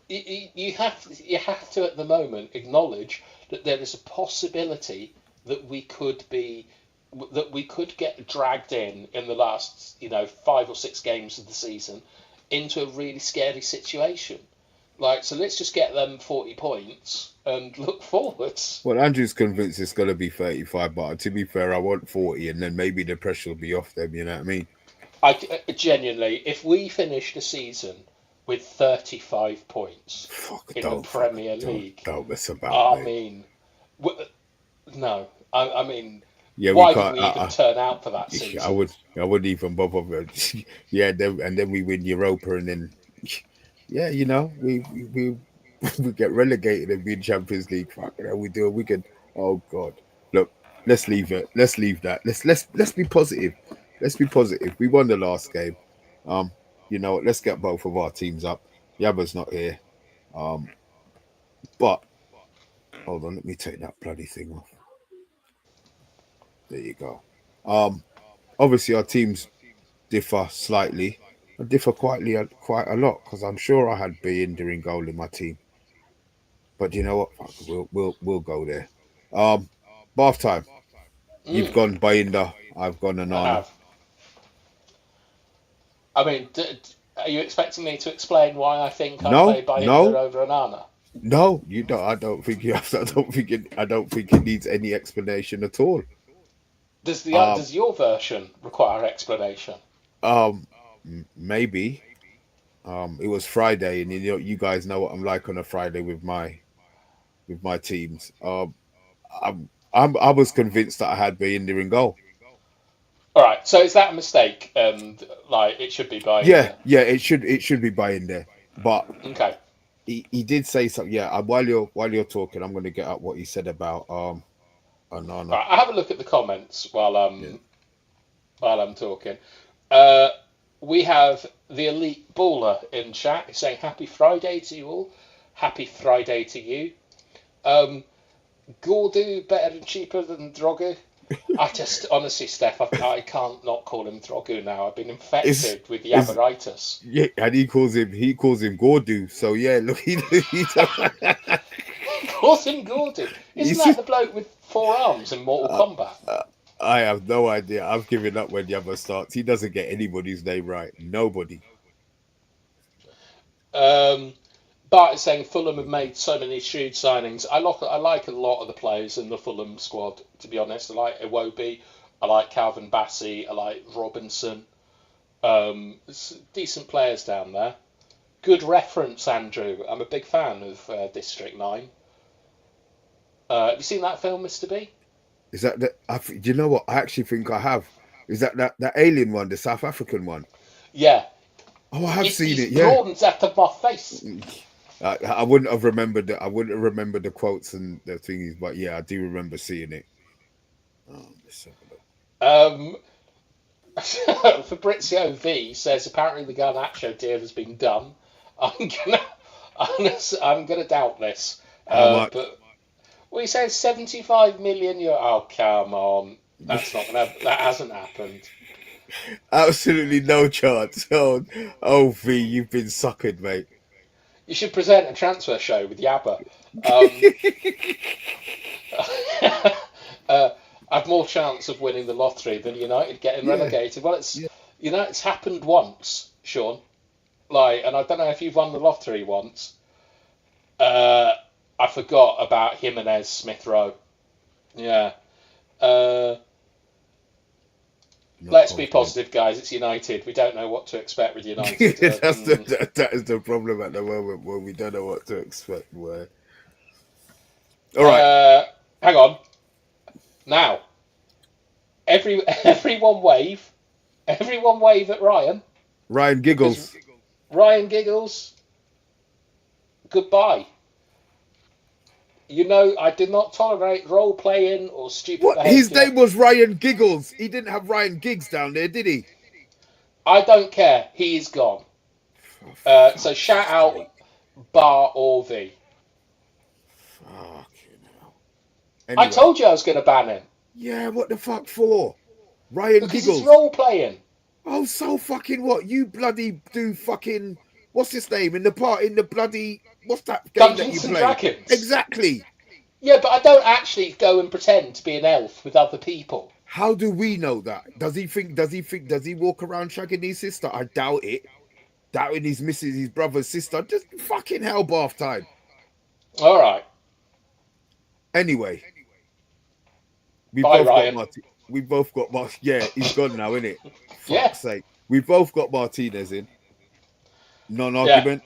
you have to at the moment acknowledge that there is a possibility that we could get dragged in the last 5 or 6 games of the season into a really scary situation. Like, so let's just get them 40 points and look forwards. Well, Andrew's convinced it's going to be 35, but to be fair, I want 40, and then maybe the pressure will be off them. You know what I mean? Genuinely, if we finish the season with 35 points Fuck, in the Premier League, don't mess about, I mate. mean, no, I mean, Yeah, we why would can't. we even turn out for that I season? would. I wouldn't even bother. With yeah, and then we win Europa, and then yeah, we we get relegated and be in Champions League. Fucking hell, we do. We can. Oh God, look, let's leave it. Let's leave that. Let's be positive. Let's be positive. We won the last game. Um, let's get both of our teams up. Yabba's not here. Um, but hold on, let me take that bloody thing off. There you go. Um, obviously our teams differ slightly. I differ quite a lot because I'm sure I had Bayindir in goal in my team. But you know what? Fuck, we'll go there. Um, Bath time. You've Mm, gone Bayindir. I've gone I Anana. have. I mean, are you expecting me to explain why I think I No, play Binder no, over Anana? no. You don't. I don't think you have. To, I don't think it. I don't think it needs any explanation at all. Um, Does your version require explanation? um, maybe. It was Friday, and you guys know what I'm like on a Friday with my teams. I was convinced that I had Bayindir in goal. All right. So is that a mistake? And like, it should be by in Yeah, there. yeah, it should be by in there. But Okay. he did say something. Yeah, while you're talking, I'm going to get up what he said about All Anana. right. I have a look at the comments Yeah. while I'm talking. Uh, we have the elite baller in chat saying Happy Friday to you all. Happy Friday to you. Um, Gordu better and cheaper than Drogu. I just honestly, Steph, I can't not call him Drogu now. I've been It's infected with it's yaberitis. yeah, and he calls him Gordu. So yeah, look, he He calls him Gordu. Isn't he's that the bloke with four arms in Mortal uh, Kombat? I have no idea. I've given up when Yabba starts. He doesn't get anybody's name right. Nobody. Um, Bart is saying Fulham have made so many shrewd signings. I like a lot of the players in the Fulham squad, to be honest. I like Iwobi, I like Calvin Bassey, I like Robinson. Decent players down there. Good reference, Andrew. I'm a big fan of District 9. Have you seen that film, Mr. B? Is that the? Do you know what? I actually think I have. Is that alien one, the South African one? Yeah. Oh, I have seen He's it. Yeah. prawns out of my face. I wouldn't have remembered. I wouldn't have remembered the quotes and the thingies, but yeah, I do remember seeing it. Let's have a look. Um, Fabrizio V says apparently the Garnacho deal has been done. I'm gonna, I'm gonna doubt this. How much? But we said 75 million euro. Oh come on, that hasn't happened. Absolutely no chance. Oh, V, you've been suckered, mate. You should present a transfer show with Yabba. Um, uh, I've more chance of winning the lottery than United getting Yeah, relegated. Well, yeah. it's happened once, Sean. Like, and I don't know if you've won the lottery once. Uh, I forgot about Jimenez Smith Rowe. Yeah. Uh, Not let's be confident. positive, guys. It's United. We don't know what to expect with United. That is the problem at the moment where we don't know what to expect. Where all right, uh, Hang on. Now, everyone wave. Everyone wave at Ryan Ryan because giggles. Ryan giggles. Goodbye. You know, I do not tolerate role playing or stupid What? His behaviour. name was Ryan Giggles. He didn't have Ryan Giggs down there, did he? I don't care. He is gone. For So fuck's shout out sake! Bar or V. Fucking hell. I Anyway, told you I was going to ban him yeah. What the fuck for? Ryan because he's Giggles. role playing. Oh, so fucking what? You bloody do fucking what's his name in the bloody what's that game that you Dungeons and play? Dragons. Exactly. Yeah, but I don't actually go and pretend to be an elf with other people. How do we know that? Does he think? Does he think? Does he walk around shagging his sister? I doubt it. Doubting his missus, his brother's sister. Just fucking hell, bath time. All right. Anyway, we Bye, both got Ryan. Marti. We both got Marti. Yeah, he's gone now, isn't it? Yeah. Fuck's sake. We both got Martinez in. Yeah. Non-argument.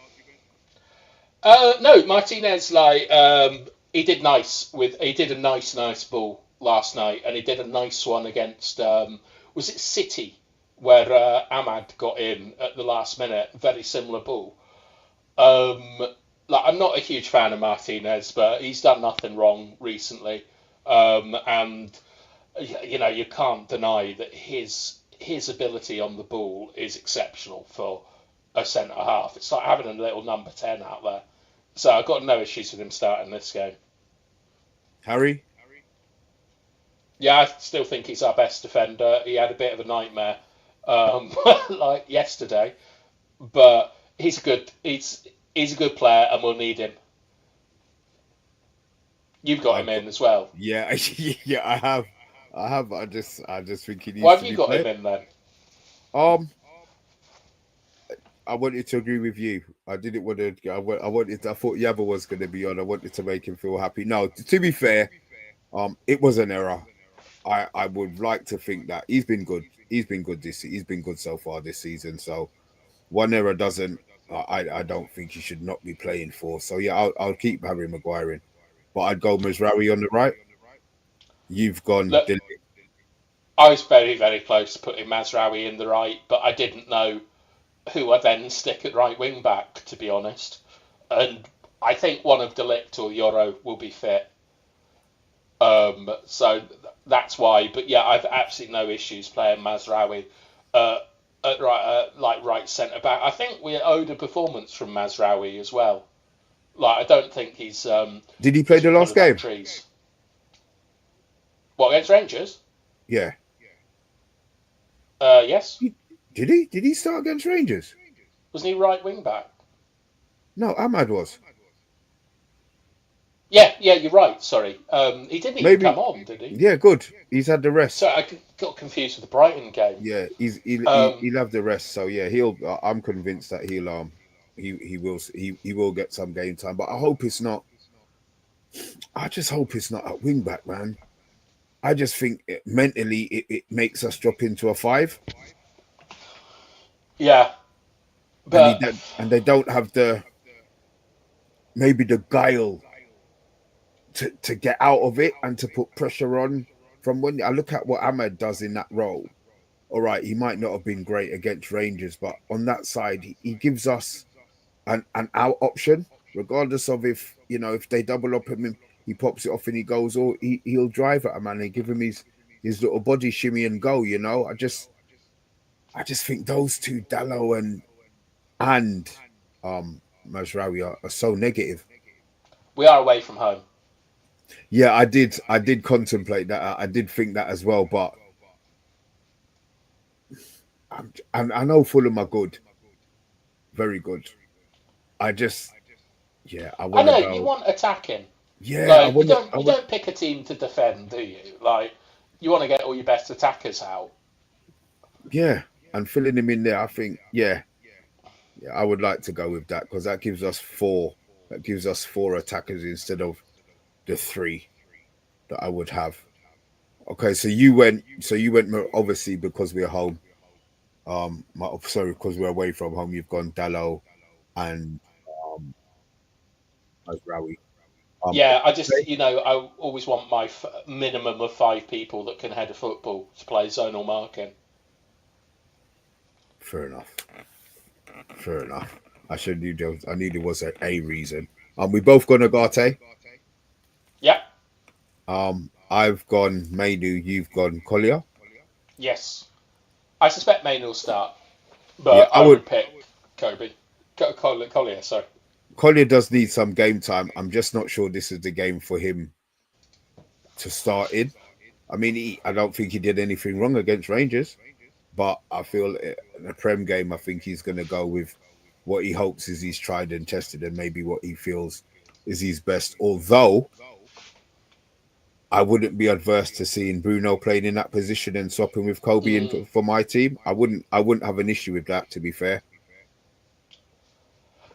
No, Martinez, he did a nice ball last night, and he did a nice one against was it City, where Ahmad got in at the last minute, very similar ball. Um, I'm not a huge fan of Martinez, but he's done nothing wrong recently, and you can't deny that his ability on the ball is exceptional for a centre half. It's like having a little number 10 out there. So I've got no issues with him starting this game. Harry. Yeah, I still think he's our best defender. He had a bit of a nightmare like yesterday, but he's a good player, and we'll need him. You've got I've him got. in as well. Yeah, yeah. I have. I have. I just think he Why needs have to you be got him played. in then? Um, I wanted to agree with you. I didn't want to. I wanted. I thought Yaba was going to be on. I wanted to make him feel happy. No, to be fair, it was an error. I would like to think that he's been good. He's been good this. He's been good so far this season. So one error doesn't. I don't think he should not be playing for. So yeah, I'll keep Harry Maguire in, but I'd go Mazraoui on the right. You've gone. Look, Delete. I was very, very close to putting Mazraoui in the right, but I didn't know who I then stick at right wing back, to be honest. And I think one of Delict or Yoro will be fit. So that's why. But yeah, I've absolutely no issues playing Mazraoui uh, at right centre back. I think we owed a performance from Mazraoui as well. Like I don't think Did he play he's the last pulling up game? trees. What against Rangers? Yeah. Yes. Did he? Did he start against Rangers? Wasn't he right wing back? No, Ahmad was. Yeah, you're right. Sorry. He didn't even come Maybe. on, did he? Yeah, good. He's had the So rest. I got confused with the Brighton game. Yeah, Um, he'll have the rest. So yeah, he'll. I'm convinced that he will get some game time. But I hope it's not. I just hope it's not at wing back, man. I just think mentally it makes us drop into a 5, yeah, and but they don't have the maybe the guile to get out of it and to put pressure on. From when I look at what Ahmed does in that role, all right, he might not have been great against Rangers, but on that side, he gives us an out option, regardless of if they double up him, he pops it off and he goes, or he'll drive at a man and give him his little body shimmy and go. I just think those two, Dallo and Mazraoui are so negative. we are away from home. Yeah, I did contemplate that. I did think that as well, but I know Fulham are good, very good. I just, yeah, I I want to know you go. want attacking. Yeah, Like I you want, don't pick a team to defend, do you? Like you want to get all your best attackers out. yeah, and filling him in there. I think, yeah, I would like to go with that because that gives us four. That gives us four attackers instead of the three that I would have. Okay, so you went. Obviously because we're home. Sorry, because we're away from home. You've gone Dallo and um, Mazraoui. Yeah, I just Okay. I always want my minimum of 5 people that can head a football to play zonal marking. Fair enough. Fair enough. I should knew there was, I knew there was a reason. We both gone Agate. Yeah, I've gone Mainu, you've gone Collier. yes. I suspect Maine will start, Yeah, but I I would. would pick Kobe. Collier, sorry. Collier does need some game time. I'm just not sure this is the game for him to start in. I mean, I don't think he did anything wrong against Rangers, but I feel in a Prem game, I think he's going to go with what he hopes is he's tried and tested, and maybe what he feels is his best. Although I wouldn't be adverse to seeing Bruno playing in that position and swapping with Kobe in Mm. for my team. I wouldn't have an issue with that. To be fair,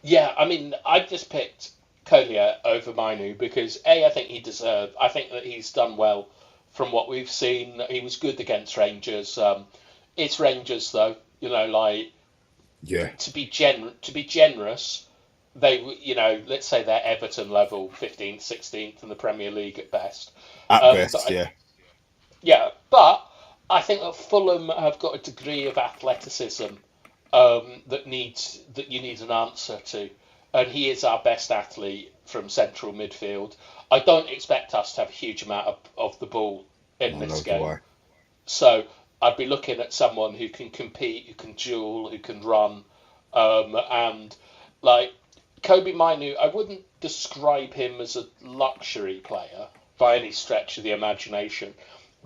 Yeah, I mean, I just picked Collier over Mainu because I think he deserved. I think that he's done well from what we've seen. He was good against Rangers. It's Rangers though, like yeah, to be generous. Let's say they're Everton level, 15th, 16th in the Premier League at best. at Um, but best, I, yeah, yeah, but I think that Fulham have got a degree of athleticism that you need an answer to, and he is our best athlete from central midfield. I don't expect us to have a huge amount of the ball in no, this no, do game, I. so I'd be looking at someone who can compete, who can duel, who can run, and like Kobe Mainu. I wouldn't describe him as a luxury player by any stretch of the imagination,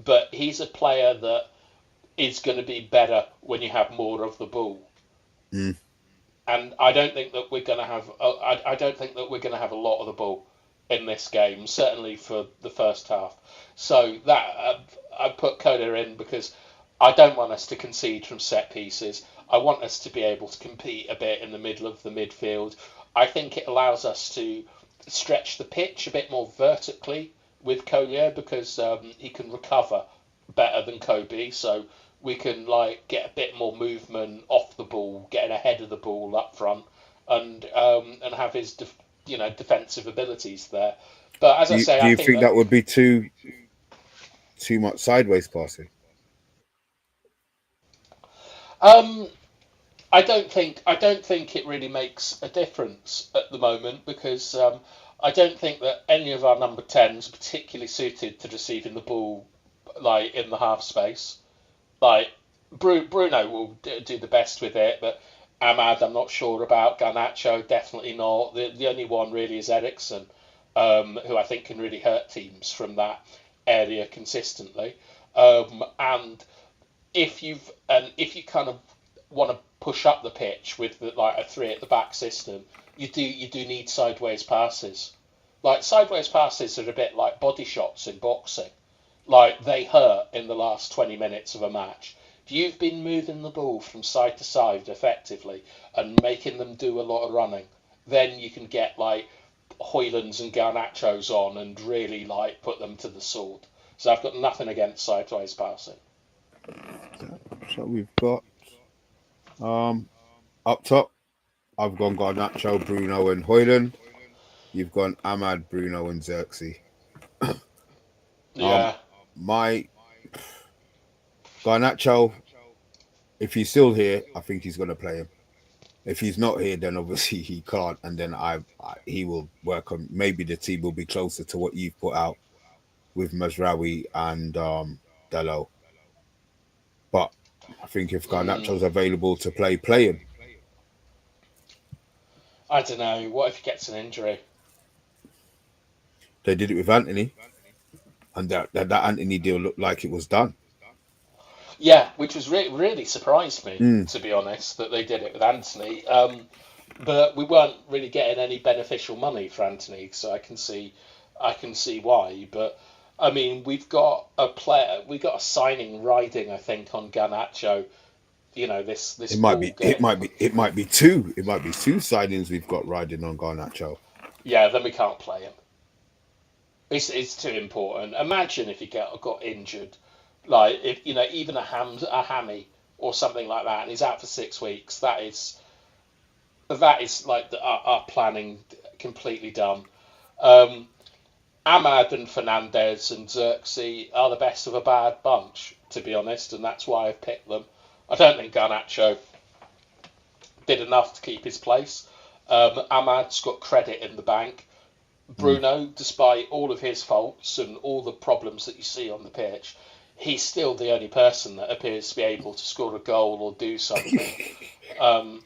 but he's a player that is going to be better when you have more of the ball. Mm. And I don't think that we're going to have. I don't think that we're going to have a lot of the ball in this game. Certainly for the first half. So that I put Coda in because I don't want us to concede from set pieces. I want us to be able to compete a bit in the middle of the midfield. I think it allows us to stretch the pitch a bit more vertically with Collier because he can recover better than Kobe. So we can like get a bit more movement off the ball, getting ahead of the ball up front, and have his defensive abilities there. But as Do I you, say, do I you think think that that would be too much sideways passing? Um, I don't think it really makes a difference at the moment because I don't think that any of our number tens are particularly suited to receiving the ball like in the half space. Like Bruno will do the best with it, but Ahmad, I'm not sure about. Garnacho, definitely not. The only one really is Ericsson, who I think can really hurt teams from that area consistently. And if you kind of want to push up the pitch with like a three at the back system, you do need sideways passes. Like sideways passes are a bit like body shots in boxing. Like they hurt in the last 20 minutes of a match. If you've been moving the ball from side to side effectively and making them do a lot of running, then you can get like Hoylands and Garnachos on and really like put them to the sword. So I've got nothing against sideways passing. So we've got up top. I've gone Garnacho, Bruno, and Hoyland. You've gone Ahmad, Bruno, and Xerxes. Um, Yeah. my Garnacho, if he's still here, I think he's going to play him. If he's not here, then obviously he can't, and then he will work on. Maybe the team will be closer to what you've put out with Mazraoui and Dalot. But I think if Mm, Garnacho's available to play, play him. I don't know. What if he gets an injury? They did it with Anthony, and that Anthony deal looked like it was done. Yeah, which was really surprised me, Mm. to be honest, that they did it with Anthony. But we weren't really getting any beneficial money for Anthony, so I can see why. But I mean, we got a signing riding, I think, on Garnacho. This It might ball be. It getting. might be. It might be two. It might be two signings we've got riding on Garnacho. Yeah, then we can't play him. It's too important. Imagine if he got injured, like if even a hammy or something like that, and he's out for 6 weeks. That is like our planning completely done. Um, Ahmad and Fernandez and Xerxes are the best of a bad bunch, to be honest, and that's why I've picked them. I don't think Garnacho did enough to keep his place. Ahmad's got credit in the bank. Mm. Bruno, despite all of his faults and all the problems that you see on the pitch, he's still the only person that appears to be able to score a goal or do something. Um,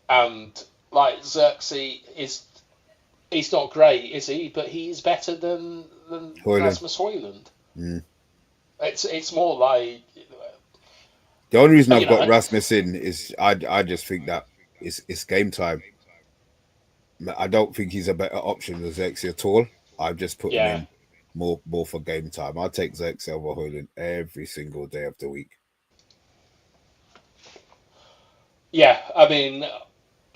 and like Xerxes he's not great, is he? But he's better than Hoyland. Rasmus Hoyland. Mm. It's more like The only reason I've you got know, Rasmus in is I just think that it's game time. I don't think he's a better option than Xerxes at all. I've just put him yeah, in more for game time. I'll take Xerxes over Hoyland every single day of the week. yeah. I mean,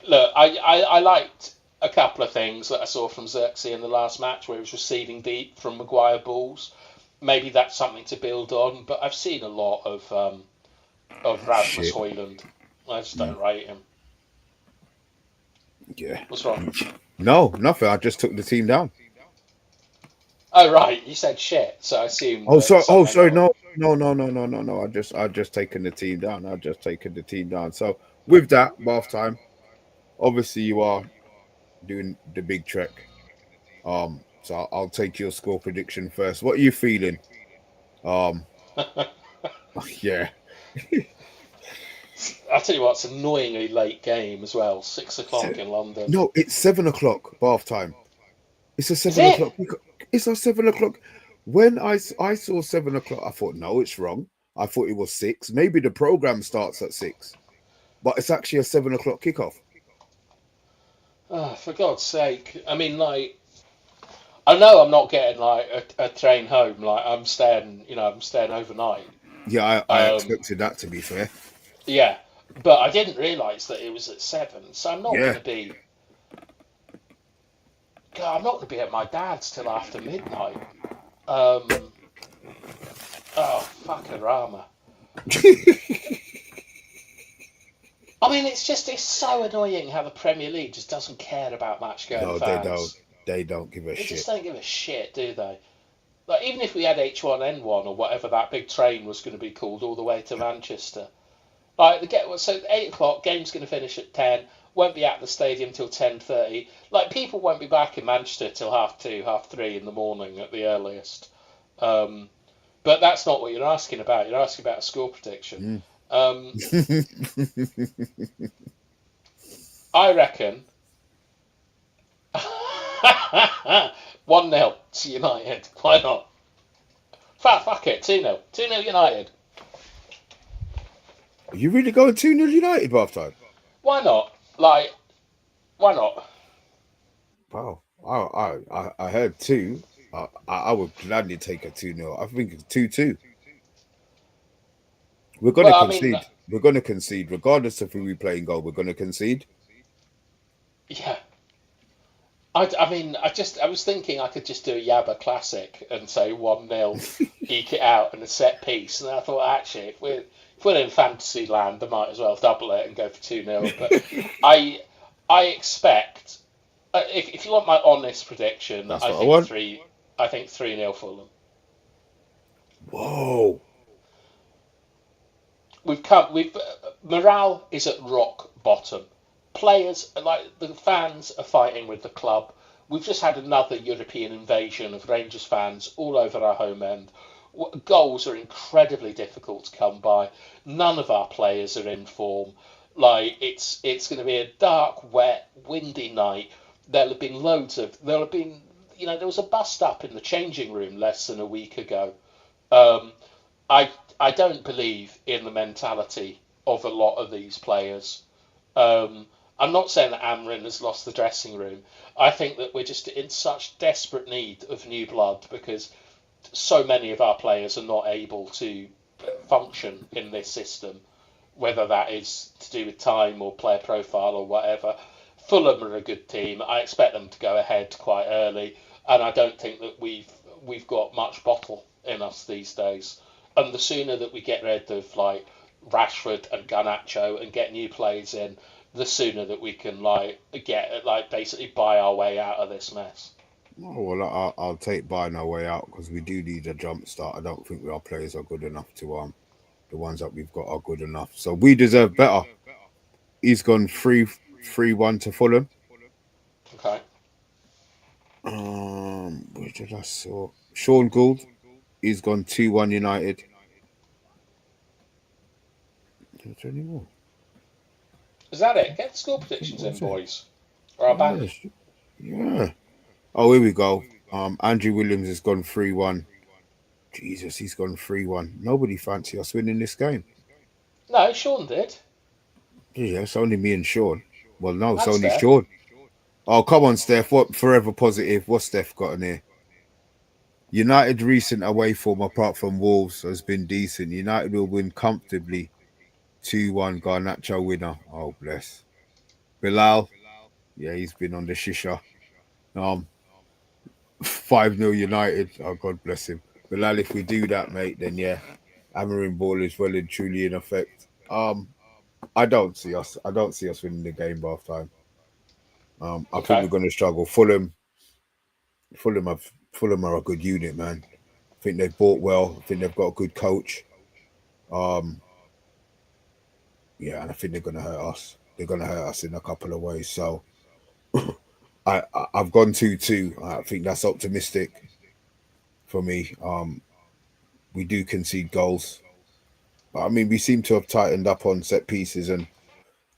look, I liked a couple of things that I saw from Xerxes in the last match where he was receiving deep from Maguire balls. Maybe that's something to build on, but I've seen a lot of Rasmus Shit. Hoyland. I just Mm. don't rate him. Yeah. What's wrong? No, nothing. I just took the team down. Oh right, you said shit, so I assumed Oh, that sorry. Oh, something sorry. else. No. I just taken the team down. I just taken the team down. So with that, bath time. Obviously, you are doing the big trek. So I'll take your score prediction first. What are you feeling? Um, yeah. I tell you what, it's an annoyingly late game as well. 6 o'clock Se- in London. no, it's 7 o'clock bath time. It's a Is 7 o'clock. it? It's a 7 o'clock. When I saw 7 o'clock, I thought no, it's wrong. I thought it was six. Maybe the program starts at six, but it's actually a 7 o'clock kickoff. Oh, for God's sake! I mean, like, I know I'm not getting like a train home. Like, I'm staying overnight. Yeah, I Um, expected that to be fair. yeah, but I didn't realise that it was at 7. So I'm not Yeah, gonna be. God, I'm not gonna be at my dad's till after midnight. Um, oh, fuckarama. I mean, it's so annoying how the Premier League just doesn't care about match-going no, they don't. fans. They don't give a They just shit. don't give a shit, do they? Like, even if we had H1N1 or whatever that big train was going to be called all the way to Manchester, Like, so 8 o'clock, game's going to finish at 10. Won't be at the stadium till 10:30. Like, people won't be back in Manchester till half 2, half 3 in the morning at the earliest. Um, but that's not what you're asking about. You're asking about a score prediction. Mm. Um, I reckon 1-0 to United. Why not? Fuck it. 2-0. 2-0 United. Are you really going 2-0 United half time? Why not? Like, why not? Wow. I heard two. I would gladly take a 2-0. I think it's 2-2. We're going to Well, I mean, concede. We're going to concede. Regardless of who we play in goal, we're going to concede. yeah. I mean, I was thinking I could just do a Yabba classic and say 1-0, eke it out, and a set piece. And I thought, actually, if we're in fantasy land, I might as well double it and go for 2-0. But I expect, if you want my honest prediction, That's what I want. I think 3-0 Fulham. Whoa. Morale is at rock bottom. Players, like the fans, are fighting with the club. We've just had another European invasion of Rangers fans all over our home end. Goals are incredibly difficult to come by. None of our players are in form. Like, it's going to be a dark, wet, windy night. There'll have been there was a bust up in the changing room less than a week ago. Um, I don't believe in the mentality of a lot of these players. I'm not saying that Amrin has lost the dressing room. I think that we're just in such desperate need of new blood because so many of our players are not able to function in this system, whether that is to do with time or player profile or whatever. Fulham are a good team. I expect them to go ahead quite early, and I don't think that we've got much bottle in us these days. And the sooner that we get rid of like Rashford and Garnacho and get new players in, the sooner that we can basically buy our way out of this mess. Oh, well, I'll take buying our way out because we do need a jump start. I don't think our players are good enough to the ones that we've got are good enough. So we deserve better. He's gone 3-1 to Fulham. Okay. Where did I saw Sean Gould? He's gone 2-1 United. Is there any more? Is that it? Get the score predictions in, boys. Or I'll ban Yeah, you. yeah. Oh, here we go. Andrew Williams has gone 3-1. Jesus, he's gone 3-1. Nobody fancy us winning this game. No, Sean did. Yeah, it's only me and Sean. Well, no, it's And only Steph. Sean. Oh, come on, Steph. What forever positive? What's Steph got in here? United recent away form apart from Wolves has been decent. United will win comfortably. 2-1 Garnacho winner. Oh bless. Bilal. Yeah, he's been on the shisha. Um 5-0 United. Oh God bless him. Bilal, if we do that, mate, then yeah. Hammering ball is well and truly in effect. I don't see us winning the game by half time. I think Okay. we're gonna struggle. Fulham are a good unit, man. I think they've bought well. I think they've got a good coach. Um, yeah, and I think they're gonna hurt us. They're gonna hurt us in a couple of ways. So I've gone 2-2. I think that's optimistic for me. We do concede goals. But I mean, we seem to have tightened up on set pieces, and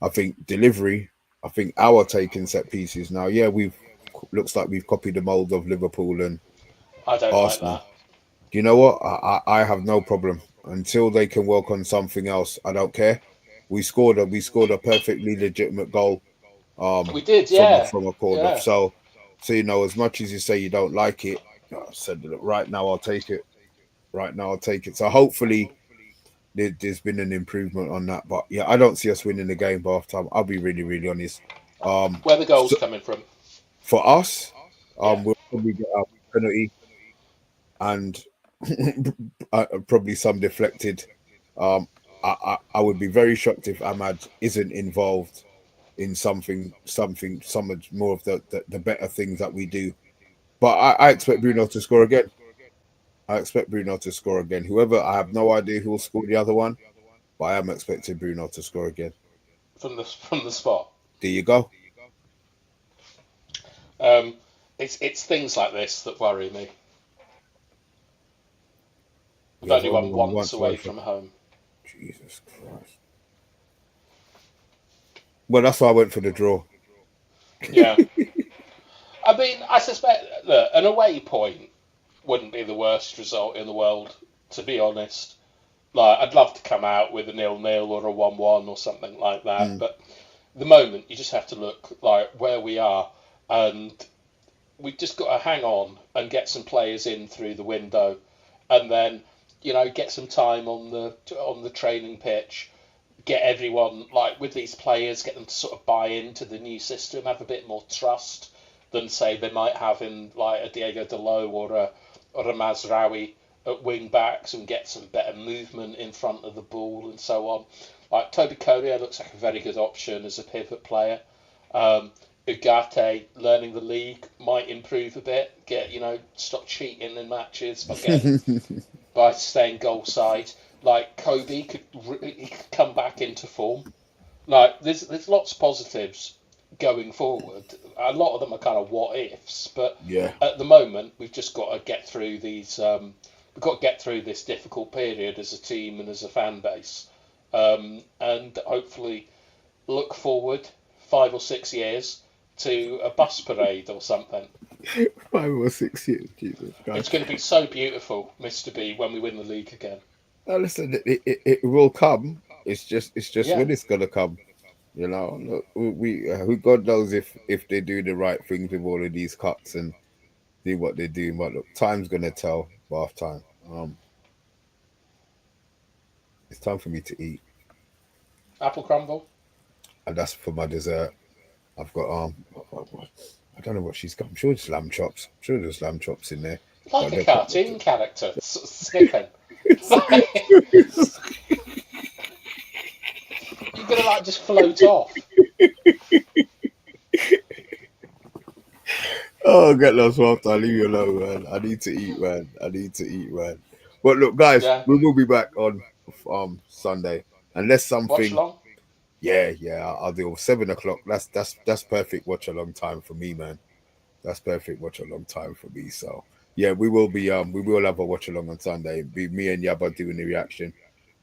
I think delivery. I think our taking set pieces now. Yeah, we've looks like we've copied the mold of Liverpool and I don't like Arsenal. that. Do you know what? I have no problem until they can work on something else. I don't care. We scored a perfectly legitimate goal We did, from yeah. from a corner. Yeah. So as much as you say you don't like it, I said that right now I'll take it. Right now I'll take it. So hopefully there's been an improvement on that. But yeah, I don't see us winning the game by half time. I'll be really really honest. Where the goals So coming from? for us, Yeah. we'll probably get our penalty and probably some deflected. Um, I would be very shocked if Ahmad isn't involved in some more of the better things that we do. But I expect Bruno to score again. I expect Bruno to score again. Whoever, I have no idea who will score the other one. but I am expecting Bruno to score again. from the spot. There you go. Um, it's things like this that worry me. We've We have only only won won once once away away from. from home. Jesus Christ. Well, that's why I went for the draw. Yeah. I mean, I suspect that an away point wouldn't be the worst result in the world, to be honest. Like, I'd love to come out with a 0-0 or a 1-1 or something like that, Mm. but at the moment you just have to look like where we are, and we've just got to hang on and get some players in through the window, and then get some time on the training pitch, get everyone like with these players, get them to sort of buy into the new system, have a bit more trust than say they might have in like a Diego Dalot or a Mazraoui at wing backs, and get some better movement in front of the ball and so on. Like Toby Courier looks like a very good option as a pivot player. Um, Ugarte learning the league might improve a bit. Stop cheating in matches by staying goal side. Like Kobe he could come back into form. Like there's lots of positives going forward. A lot of them are kind of what ifs, but Yeah. at the moment we've just got to get through these. We've got to get through this difficult period as a team and as a fan base, and hopefully look forward 5 or 6 years to a bus parade or something. 5 or 6 years, Jesus It's Christ. going to be so beautiful, Mr. B, when we win the league again. Now listen, it will come. It's just Yeah. when it's gonna come. Look, who God knows if they do the right things with all of these cuts and do what they do. But look, time's gonna tell. Bath time. It's time for me to eat, Apple crumble. and that's for my dessert. I've got I don't know what she's got. I'm sure it's lamb chops. I'm sure there's lamb chops in there. Like But a they're pro- cartoon character, sniffing. it's, Like, you're gonna like just float off. oh, get lost after I leave you alone, man. I need to eat, man. I need to eat, man. But look, guys, Yeah. we will be back on Sunday, unless Watch something. along. Yeah, I'll do 7 o'clock. That's perfect. Watch a long time for me, man. That's perfect. Watch a long time for me. So yeah, we will have a watch along on Sunday. Be me and Yabba doing the reaction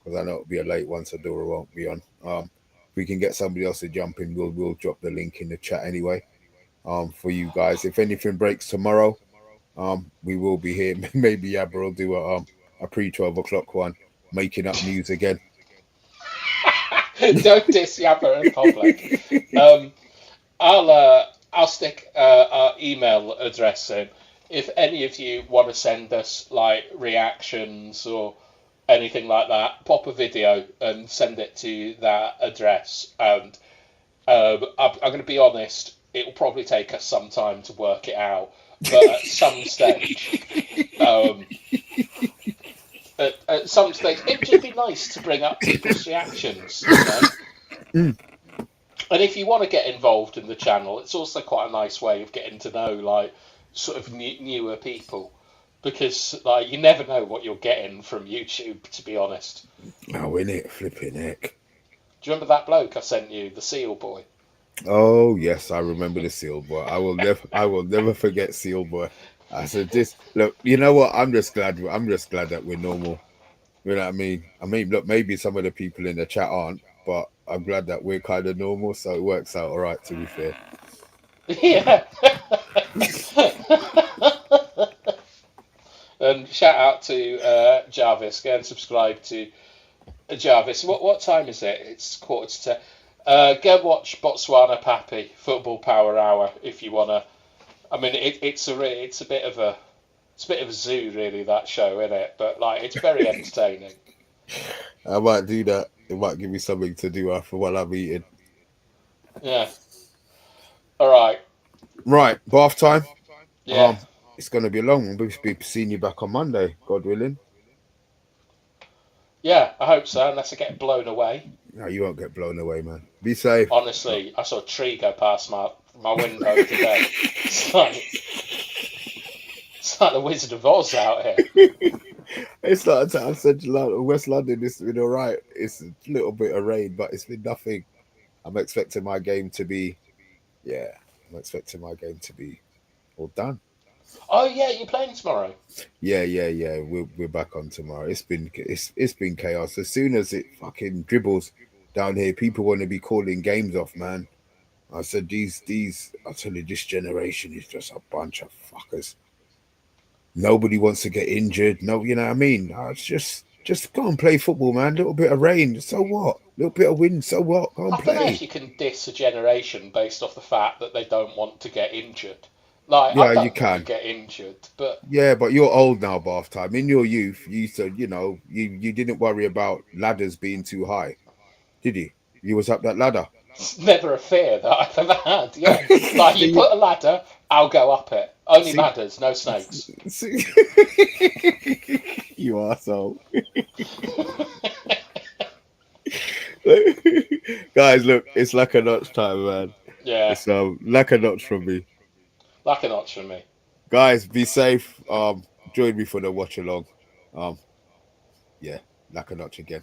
because I know it'll be a late one, so Dora won't be on. If we can get somebody else to jump in, we'll drop the link in the chat anyway. For you guys, if anything breaks tomorrow, we will be here. Maybe Yabba will do a pre 12 o'clock one, making up news again. Don't diss Yapper in public. I'll stick our email address in. If any of you want to send us like reactions or anything like that, pop a video and send it to that address. And I'm going to be honest, it will probably take us some time to work it out, but at some stage, it'd just be nice to bring up people's reactions. Mm. And if you want to get involved in the channel, it's also quite a nice way of getting to know like sort of newer people, because like you never know what you're getting from YouTube. To be honest, Oh, in it, flipping heck. do you remember that bloke I sent you, the Seal Boy? Oh yes, I remember the Seal Boy. I will never forget Seal Boy. I said, "This look, you know what? I'm just glad that we're normal. You know what I mean? I mean, look, maybe some of the people in the chat aren't, but I'm glad that we're kind of normal, so it works out all right. To be fair, Yeah. And shout out to Jarvis. Go and subscribe to Jarvis. What time is it? It's 9:45. Go and watch Botswana Pappy Football Power Hour if you wanna. I mean, it's a bit of a zoo, really, that show, isn't it? But like, it's very entertaining. I might do that. It might give me something to do after while I'm eating. Yeah. All right. Right, bath time. Yeah. It's going to be long. We'll be seeing you back on Monday, God willing. Yeah, I hope so, unless I get blown away. No, you won't get blown away, man. Be safe. Honestly, I saw a tree go past my window today. It's like the Wizard of Oz out here. It's like I said, West London. It's been all right. It's a little bit of rain, but it's been nothing. I'm expecting my game to be, yeah. I'm expecting my game to be all done. Oh yeah, you're playing tomorrow. Yeah, yeah, yeah. We're back on tomorrow. It's been chaos. As soon as it fucking dribbles down here, people want to be calling games off, man. I said these. I tell you, this generation is just a bunch of fuckers. Nobody wants to get injured. No, you know what I mean. It's just go and play football, man. A little bit of rain, so what? A little bit of wind, so what? Go and I don't know if play. you can diss a generation based off the fact that they don't want to get injured. Like, I Yeah, you don't want to can. get injured, but Yeah, but you're old now, bath time. In your youth, you said, you didn't worry about ladders being too high, did you? You was up that ladder. it's never a fear that I've ever had. Yeah, like you see, put a ladder, I'll go up it. Only see, ladders, no snakes. see. You arsehole. Guys, look, it's like a notch time, man. Yeah, It's like a notch from me. like a notch for me. Guys, be safe. Join me for the watch along. Um, yeah, like a notch again.